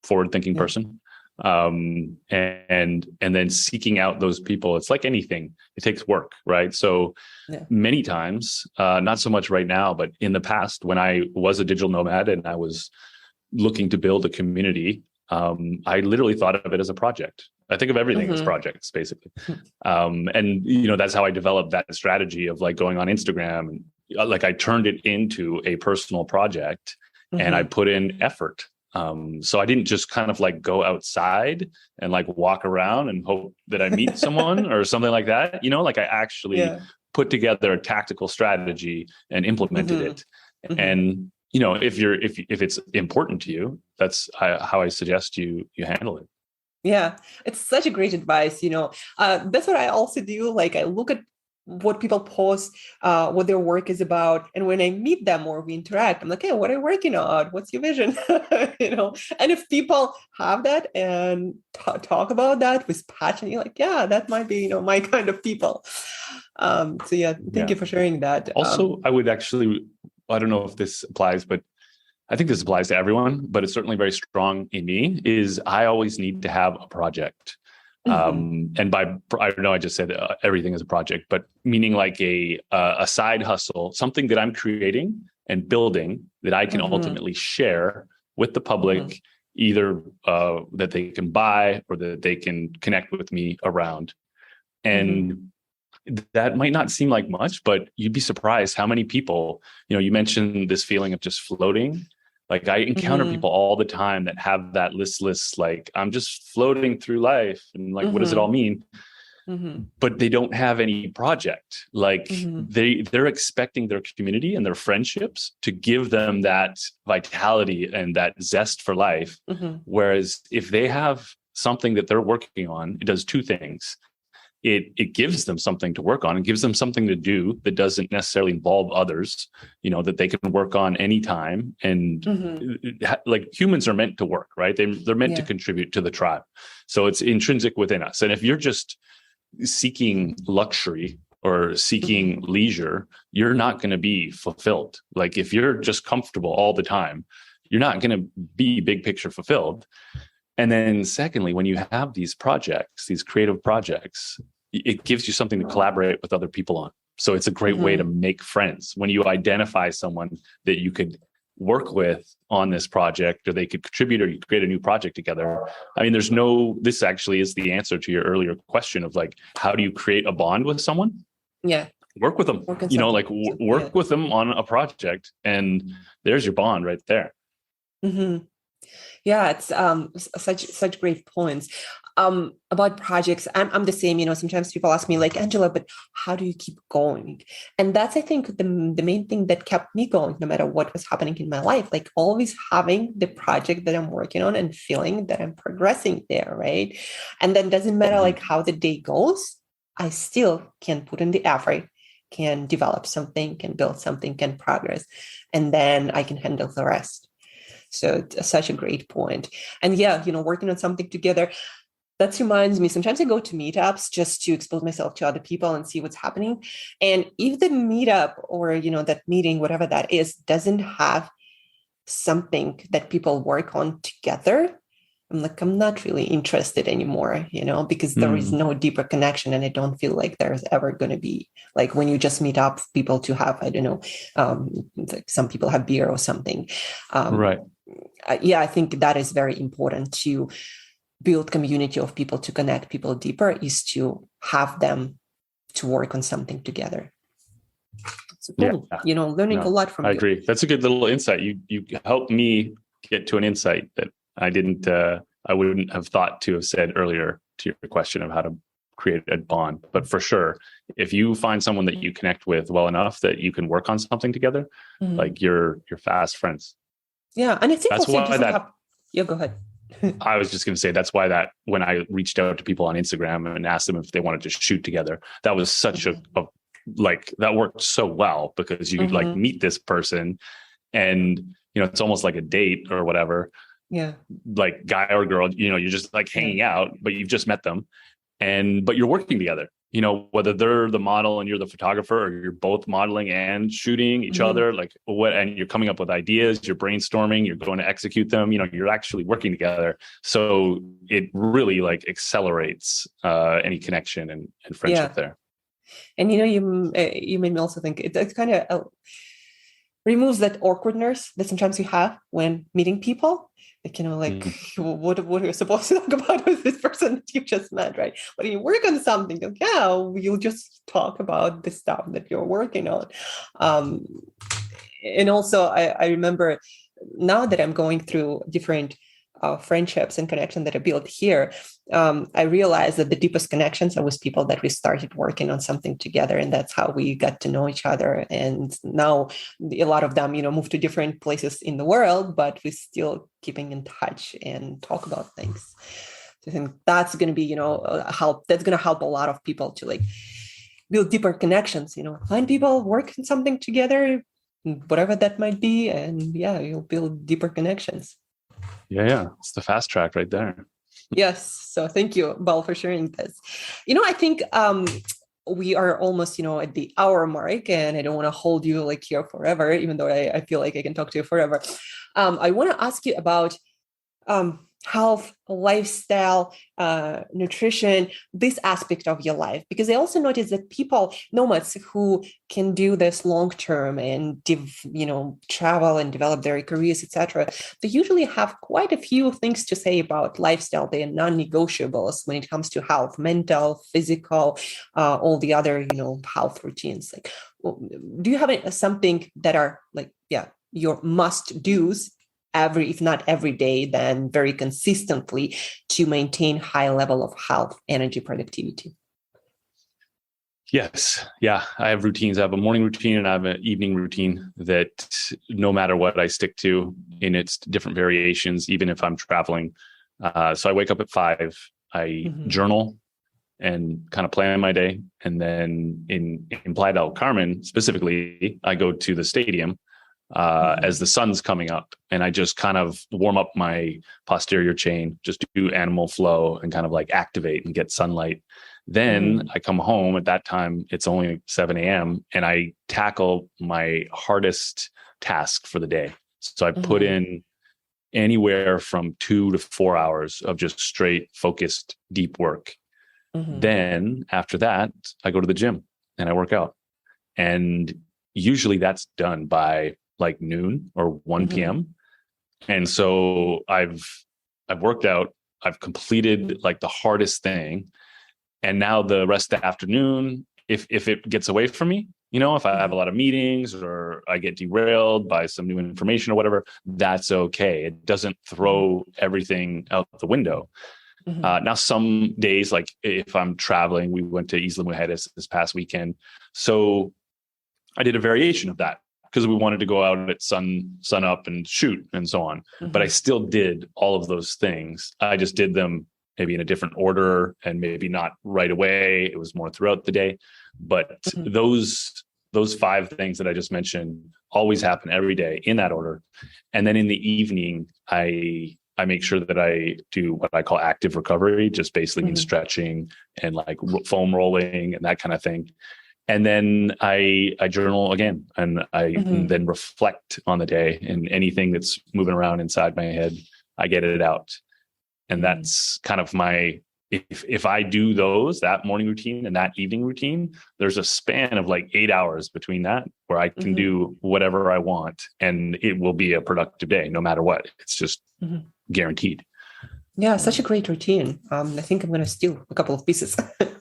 forward thinking person. And then seeking out those people. It's like anything, it takes work, right? So many times, not so much right now, but in the past, when I was a digital nomad and I was looking to build a community, I literally thought of it as a project. I think of everything as Mm-hmm. projects, basically. And that's how I developed that strategy of like going on Instagram, and like I turned it into a personal project, and I Mm-hmm. put in effort. So I didn't just kind of like go outside and like walk around and hope that I meet someone or something like that. Like I actually Yeah. put together a tactical strategy and implemented Mm-hmm. it. Mm-hmm. And if it's important to you, that's how I suggest you handle it. Yeah, it's such a great advice. That's what I also do. Like I look at what people post, what their work is about, and when I meet them or we interact, I'm like, hey, what are you working on? What's your vision? And if people have that and talk about that with passion, you're like, yeah, that might be my kind of people. So yeah, thank Yeah. you for sharing that. Also, I don't know if this applies, but I think this applies to everyone, but it's certainly very strong in me, is I always need to have a project. Mhm, And I know I just said everything is a project, but meaning like a side hustle, something that I'm creating and building that I can mhm, ultimately share with the mhm, public, either that they can buy or that they can connect with me around. mhm, And that might not seem like much, but you'd be surprised how many people, you mentioned this feeling of just floating. Like I encounter mhm, people all the time that have that listless, like I'm just floating through life. And like, what does it all mhm, mean? mhm, But they don't have any project. Like mhm, they're expecting their community and their friendships to give them that vitality and that zest for life. mhm. Whereas if they have something that they're working on, it does two things. It gives them something to work on and gives them something to do that doesn't necessarily involve others, that they can work on anytime. And Mhm. like humans are meant to work, right? They're meant to Yeah. contribute to the tribe. So it's intrinsic within us. And if you're just seeking luxury or seeking Mhm. leisure, you're not going to be fulfilled. Like if you're just comfortable all the time, you're not going to be big picture fulfilled. And then secondly, when you have these projects, these creative projects, it gives you something to collaborate with other people on. So it's a great way to Mhm. make friends. When you identify someone that you could work with on this project, or they could contribute, or you create a new project together. I mean, this actually is the answer to your earlier question of like, how do you create a bond with someone? Yeah. Work with them, Work on something. like Yeah. work with them on a project, and there's your bond right there. Mhm. Yeah, it's such great points. About projects, I'm the same. Sometimes people ask me like, Angela, but how do you keep going? And that's, I think, the main thing that kept me going, no matter what was happening in my life. Like always having the project that I'm working on and feeling that I'm progressing there, right? And then doesn't matter like Mhm. how the day goes, I still can put in the effort, can develop something, can build something, can progress, and then I can handle the rest. So it's such a great point. And yeah, working on something together, that reminds me, sometimes I go to meetups just to expose myself to other people and see what's happening. And if the meetup or, that meeting, whatever that is, doesn't have something that people work on together, I'm like, I'm not really interested anymore, because there is Mm. no deeper connection. And I don't feel like there's ever going to be, like when you just meet up people to have, I don't know, like some people have beer or something. Um, Right. yeah, I think that is very important to build community of people, to connect people deeper, is to have them to work on something together. So Yeah. cool, learning a No, lot from I you. agree. That's a good little insight. You helped me get to an insight that I wouldn't have thought to have said earlier to your question of how to create a bond. But for sure, if you find someone that you connect with well enough that you can work on something together, Mhm. like you're fast friends. Yeah, and I think That's also it why doesn't that have. Yeah, go ahead. I was just going to say that's why that when I reached out to people on Instagram and asked them if they wanted to shoot together, that was such Mhm. a like that worked so well because you like Mhm. meet this person and it's almost like a date or whatever, Yeah, like guy or girl, you're just like yeah. hanging out, but you've just met them but you're working together. Whether they're the model and you're the photographer, or you're both modeling and shooting each Mhm. other, like what, and you're coming up with ideas, you're brainstorming, you're going to execute them. You're actually working together. So it really like accelerates any connection and friendship Yeah. there. And you made me also think it's kind of removes that awkwardness that sometimes you have when meeting people. Like, like, what are you supposed to talk about with this person that you just met, right? But you work on something, like, yeah, you'll just talk about the stuff that you're working on. And also, I remember now that I'm going through different friendships and connections that I built here, I realized that the deepest connections are with people that we started working on something together, and that's how we got to know each other. And now a lot of them, moved to different places in the world, but we're still keeping in touch and talk about things. So I think that's going to be, help. That's going to help a lot of people to like build deeper connections. Find people, work on something together, whatever that might be, and yeah, you'll build deeper connections. Yeah. It's the fast track right there. Yes. So thank you, Bal, for sharing this. I think we are almost, at the hour mark, and I don't want to hold you like here forever, even though I feel like I can talk to you forever. I want to ask you about health, lifestyle, nutrition, this aspect of your life, because I also noticed that nomads who can do this long term and travel and develop their careers, etc., they usually have quite a few things to say about lifestyle. They are non-negotiables when it comes to health, mental, physical, all the other health routines. Like, do you have something that are like your must do's if not every day, then very consistently to maintain high level of health, energy, productivity? Yes. Yeah. I have routines. I have a morning routine and I have an evening routine that no matter what I stick to in its different variations, even if I'm traveling. So I wake up at 5, I journal and kind of plan my day. And then in Playa del Carmen, specifically, I go to the stadium as the sun's coming up, and I just kind of warm up my posterior chain, just do animal flow and kind of like activate and get sunlight. Then I come home. At that time, it's only 7 a.m. and I tackle my hardest task for the day. So I put in anywhere from 2 to 4 hours of just straight focused deep work. Then after that, I go to the gym and I work out. And usually that's done by like noon or 1 p.m. And so I've worked out, I've completed like the hardest thing. And now the rest of the afternoon, if it gets away from me, if I have a lot of meetings or I get derailed by some new information or whatever, that's okay. It doesn't throw everything out the window. Now, some days, like if I'm traveling, we went to Isla Mujeres this past weekend. So I did a variation of that because we wanted to go out at sun up and shoot and so on. But I still did all of those things. I just did them maybe in a different order and maybe not right away. It was more throughout the day. But those 5 things that I just mentioned always happen every day in that order. And then in the evening, I make sure that I do what I call active recovery, just basically means stretching and like foam rolling and that kind of thing. And then I journal again, and I then reflect on the day, and anything that's moving around inside my head, I get it out. And that's kind of if I do that morning routine and that evening routine, there's a span of like 8 hours between that where I can do whatever I want, and it will be a productive day no matter what. It's just guaranteed. Yeah, such a great routine. I think I'm going to steal a couple of pieces.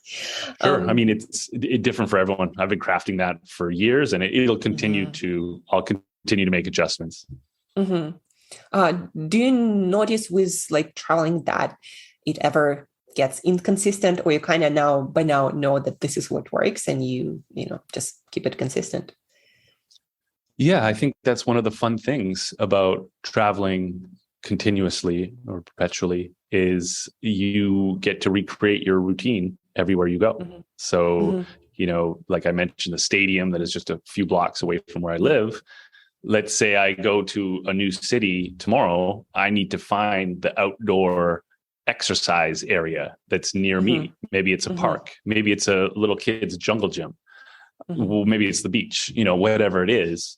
Sure. I mean, it's different for everyone. I've been crafting that for years, and it'll continue I'll continue to make adjustments. Do you notice with like traveling that it ever gets inconsistent, or you kind of by now know that this is what works and you just keep it consistent? Yeah, I think that's one of the fun things about traveling continuously or perpetually is you get to recreate your routine everywhere you go. So, like I mentioned, the stadium that is just a few blocks away from where I live. Let's say I go to a new city tomorrow, I need to find the outdoor exercise area that's near me. Maybe it's a park, maybe it's a little kid's jungle gym. Well, maybe it's the beach, whatever it is.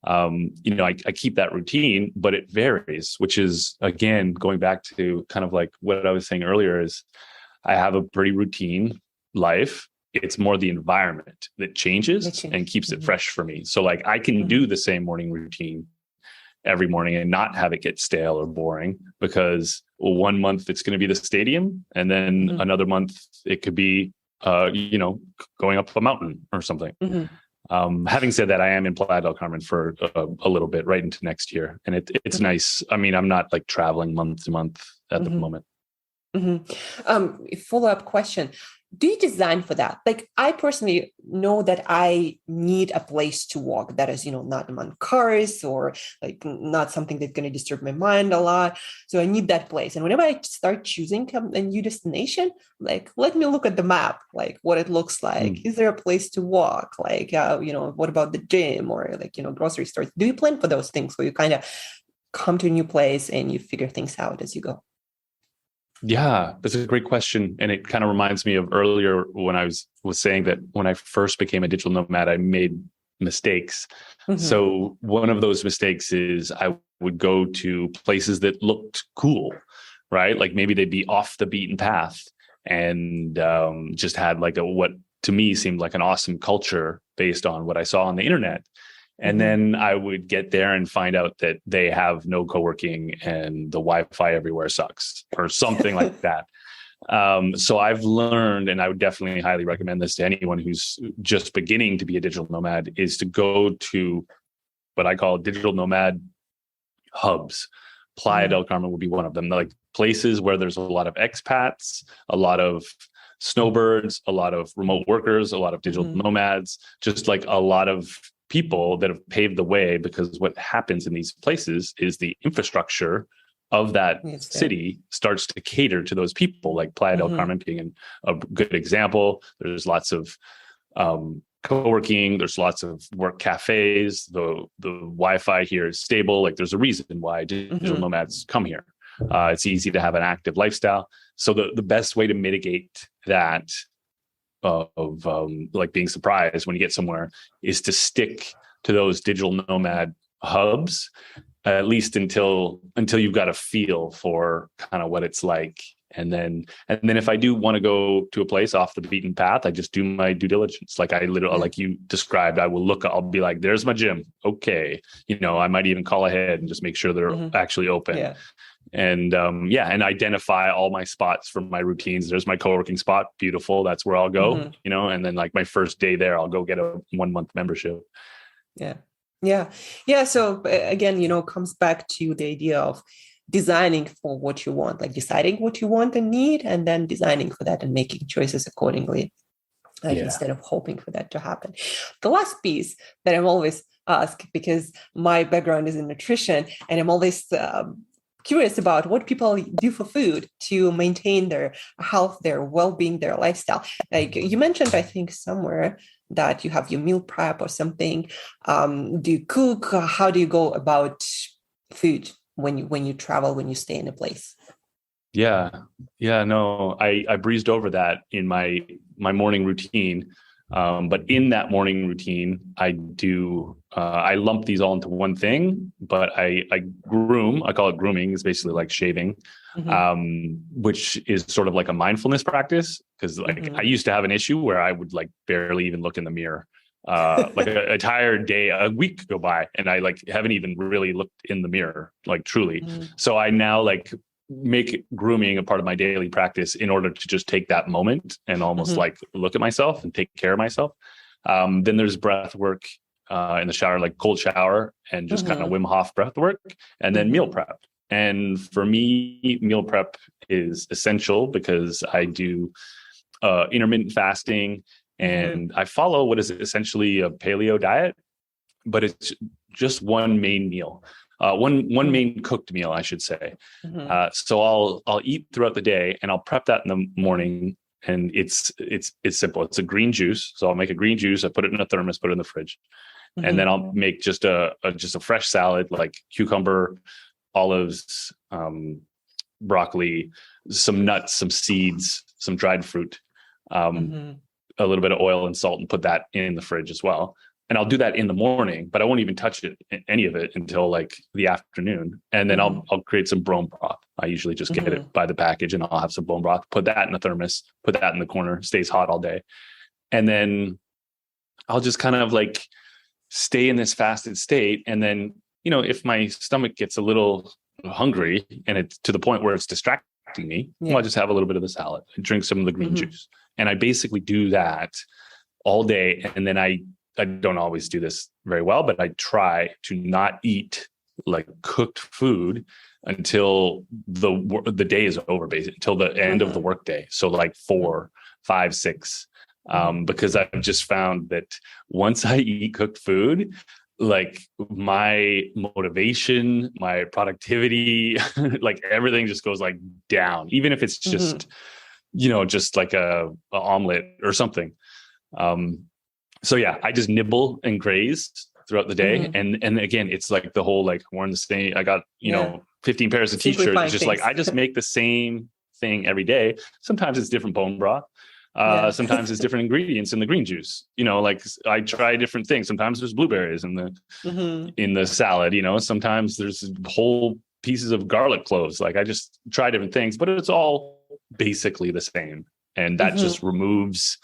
I keep that routine, but it varies, which is, again, going back to kind of like what I was saying earlier is I have a pretty routine life, it's more the environment that changes and keeps it fresh for me. So like I can do the same morning routine every morning and not have it get stale or boring, because 1 month it's going to be the stadium, and then another month it could be going up a mountain or something. Having said that, I am in Playa del Carmen for a little bit right into next year, and it's nice. I mean, I'm not like traveling month to month at the moment. Follow-up question. Do you design for that? Like, I personally know that I need a place to walk that is, not among cars, or like not something that's going to disturb my mind a lot. So I need that place. And whenever I start choosing a new destination, like, let me look at the map, like what it looks like. Is there a place to walk? Like, what about the gym, or like, grocery stores? Do you plan for those things where you kind of come to a new place and you figure things out as you go? Yeah, that's a great question. And it kind of reminds me of earlier when I was saying that when I first became a digital nomad, I made mistakes. So one of those mistakes is I would go to places that looked cool, right? Like maybe they'd be off the beaten path, and just had like what to me seemed like an awesome culture based on what I saw on the internet. And then I would get there and find out that they have no co-working and the Wi-Fi everywhere sucks or something like that. So I've learned, and I would definitely highly recommend this to anyone who's just beginning to be a digital nomad, is to go to what I call digital nomad hubs. Playa del Carmen would be one of them. Like places where there's a lot of expats, a lot of snowbirds, a lot of remote workers, a lot of digital nomads, just like a lot of people that have paved the way, because what happens in these places is the infrastructure of that city starts to cater to those people, like Playa del Carmen being a good example. There's lots of co-working, there's lots of work cafes, the Wi-Fi here is stable. Like there's a reason why digital nomads come here. It's easy to have an active lifestyle. So the best way to mitigate that of like being surprised when you get somewhere is to stick to those digital nomad hubs, at least until you've got a feel for kind of what it's like. And then if I do want to go to a place off the beaten path, I just do my due diligence. Like I literally, like you described, I'll be like, there's my gym. Okay. I might even call ahead and just make sure they're actually open. Yeah. And and identify all my spots from my routines. There's my co-working spot. Beautiful. That's where I'll go, and then like my first day there, I'll go get a 1 month membership. Yeah. So again, comes back to the idea of designing for what you want, like deciding what you want and need, and then designing for that and making choices accordingly, instead of hoping for that to happen. The last piece that I'm always asked, because my background is in nutrition, and I'm always curious about what people do for food to maintain their health, their well-being, their lifestyle. Like you mentioned, I think somewhere that you have your meal prep or something. Do you cook? How do you go about food when you travel, when you stay in a place? No, I breezed over that in my morning routine. But in that morning routine, I lump these all into one thing, but I groom. I call it grooming. It's basically like shaving, which is sort of like a mindfulness practice. Because like I used to have an issue where I would like barely even look in the mirror. Like an entire day, a week go by, and I like haven't even really looked in the mirror, like truly. So I now like make grooming a part of my daily practice in order to just take that moment and almost like look at myself and take care of myself. Then there's breath work in the shower, like cold shower and just kind of Wim Hof breath work, and then meal prep. And for me, meal prep is essential because I do intermittent fasting, and I follow what is essentially a paleo diet, but it's just one main meal. One main cooked meal, I should say. So I'll eat throughout the day, and I'll prep that in the morning. And it's simple. It's a green juice. So I'll make a green juice. I put it in a thermos, put it in the fridge, and then I'll make just a fresh salad, like cucumber, olives, broccoli, some nuts, some seeds, some dried fruit, a little bit of oil and salt, and put that in the fridge as well. And I'll do that in the morning, but I won't even touch any of it until like the afternoon. And then I'll create some bone broth. I usually just get it by the package, and I'll have some bone broth, put that in the thermos, put that in the corner, stays hot all day. And then I'll just kind of like stay in this fasted state. And then, if my stomach gets a little hungry and it's to the point where it's distracting me, I'll just have a little bit of the salad and drink some of the green juice. And I basically do that all day. And then I don't always do this very well, but I try to not eat like cooked food until the day is over, basically until the end of the workday. So like 4, 5, 6, because I've just found that once I eat cooked food, like my motivation, my productivity, like everything just goes like down, even if it's just, just like a omelet or something. So yeah, I just nibble and graze throughout the day. And again, it's like the whole, like we're in the same, I got, 15 pairs of t-shirts. It's just like, I just make the same thing every day. Sometimes it's different bone broth. Sometimes it's different ingredients in the green juice. Like I try different things. Sometimes there's blueberries in the salad. Sometimes there's whole pieces of garlic cloves. Like I just try different things, but it's all basically the same. And that just removes,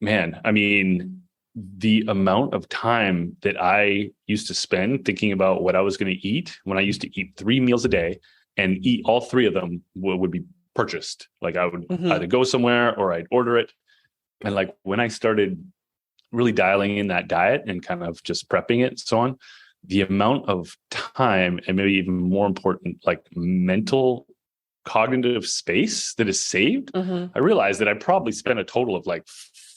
man. I mean, the amount of time that I used to spend thinking about what I was going to eat when I used to eat 3 meals a day and eat all 3 of them would be purchased. Like I would either go somewhere or I'd order it. And like when I started really dialing in that diet and kind of just prepping it and so on, the amount of time and maybe even more important, like mental cognitive space that is saved, I realized that I probably spent a total of like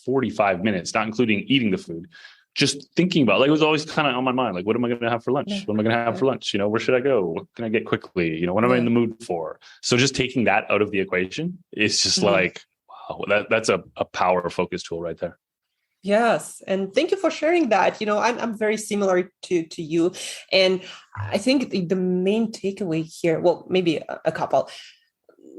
45 minutes, not including eating the food, just thinking about, like, it was always kind of on my mind. Like, what am I going to have for lunch? What am I going to have for lunch? Where should I go? What can I get quickly? What am I in the mood for? So just taking that out of the equation is just like, wow, that's a power focus tool right there. Yes. And thank you for sharing that. I'm very similar to you. And I think the main takeaway here, well, maybe a couple.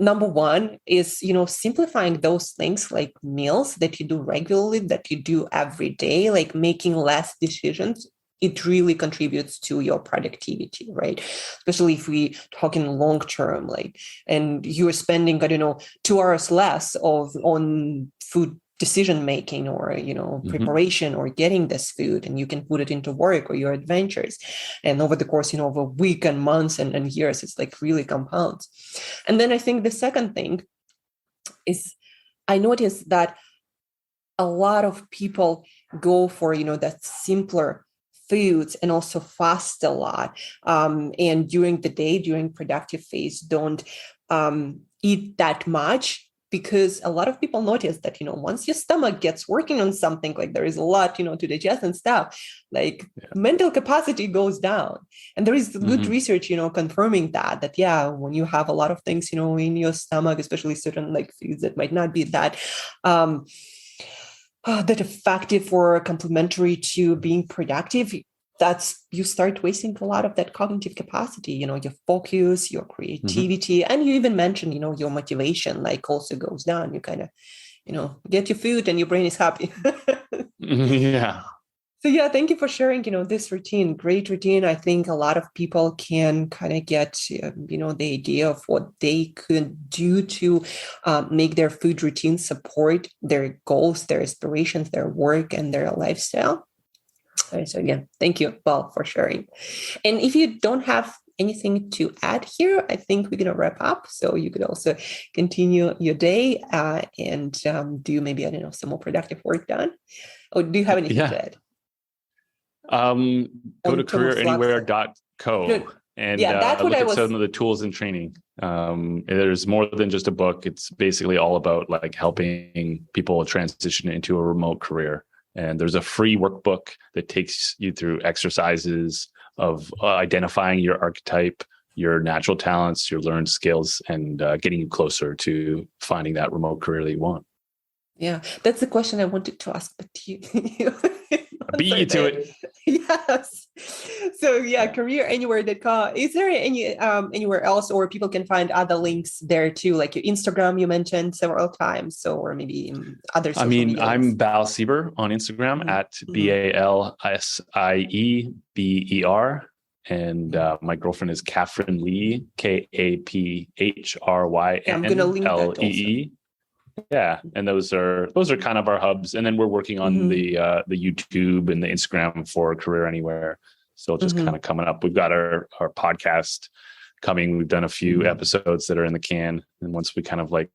Number one is, simplifying those things like meals that you do regularly, that you do every day, like making less decisions. It really contributes to your productivity, right? Especially if we talk in long term, like, and you're spending, 2 hours less on food decision making or preparation or getting this food, and you can put it into work or your adventures, and over the course of a week and months and years, it's like really compounds. And then I think the second thing is, I noticed that a lot of people go for that simpler foods and also fast a lot, and during the day, during productive phase, don't eat that much, because a lot of people notice that, once your stomach gets working on something, like there is a lot, to digest and stuff, like mental capacity goes down. And there is good research, confirming that, when you have a lot of things, in your stomach, especially certain like foods that might not be that, that effective or complementary to being productive, you start wasting a lot of that cognitive capacity, your focus, your creativity, and you even mentioned, your motivation, like, also goes down. You kind of, get your food and your brain is happy. Yeah. So yeah, thank you for sharing, this routine, great routine. I think a lot of people can kind of get, the idea of what they could do to make their food routine support their goals, their aspirations, their work, and their lifestyle. So yeah, thank you, Bal, for sharing. And if you don't have anything to add here, I think we're going to wrap up. So you could also continue your day and do maybe, some more productive work done. Or do you have anything to add? Go to careeranywhere.co and look at some of the tools and training. There's more than just a book. It's basically all about like helping people transition into a remote career. And there's a free workbook that takes you through exercises of identifying your archetype, your natural talents, your learned skills, and getting you closer to finding that remote career that you want. Yeah, that's the question I wanted to ask, but you beat you to it. Yes. So yeah, careeranywhere.com. Is there anywhere else, or people can find other links there too, like your Instagram you mentioned several times, so, or maybe other social media I'm links? Bal Sieber on Instagram at BalSieber, and my girlfriend is Catherine Lee, KAPHRYNLEE. I'm gonna link that also. Yeah, and those are kind of our hubs. And then we're working on Mm-hmm. the YouTube and the Instagram for Career Anywhere. So just kind Mm-hmm. of coming up. We've got our podcast coming. We've done a few episodes that are in the can, and once we kind of like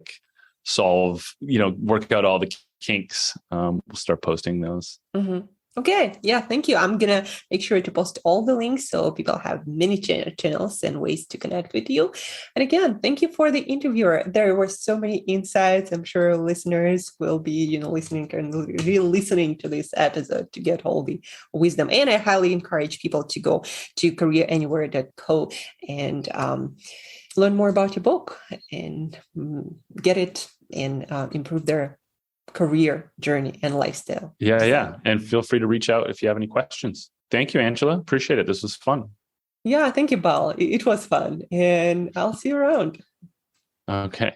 solve, work out all the kinks, we'll start posting those. Mm-hmm. Okay. Yeah. Thank you. I'm going to make sure to post all the links so people have many channels and ways to connect with you. And again, thank you for the interviewer. There were so many insights. I'm sure listeners will be, listening and really listening to this episode to get all the wisdom. And I highly encourage people to go to careeranywhere.co and learn more about your book and get it and improve their career journey and lifestyle. Yeah. And feel free to reach out if you have any questions. Thank you, Angela. Appreciate it. This was fun. Yeah, thank you, Bal. It was fun. And I'll see you around. Okay.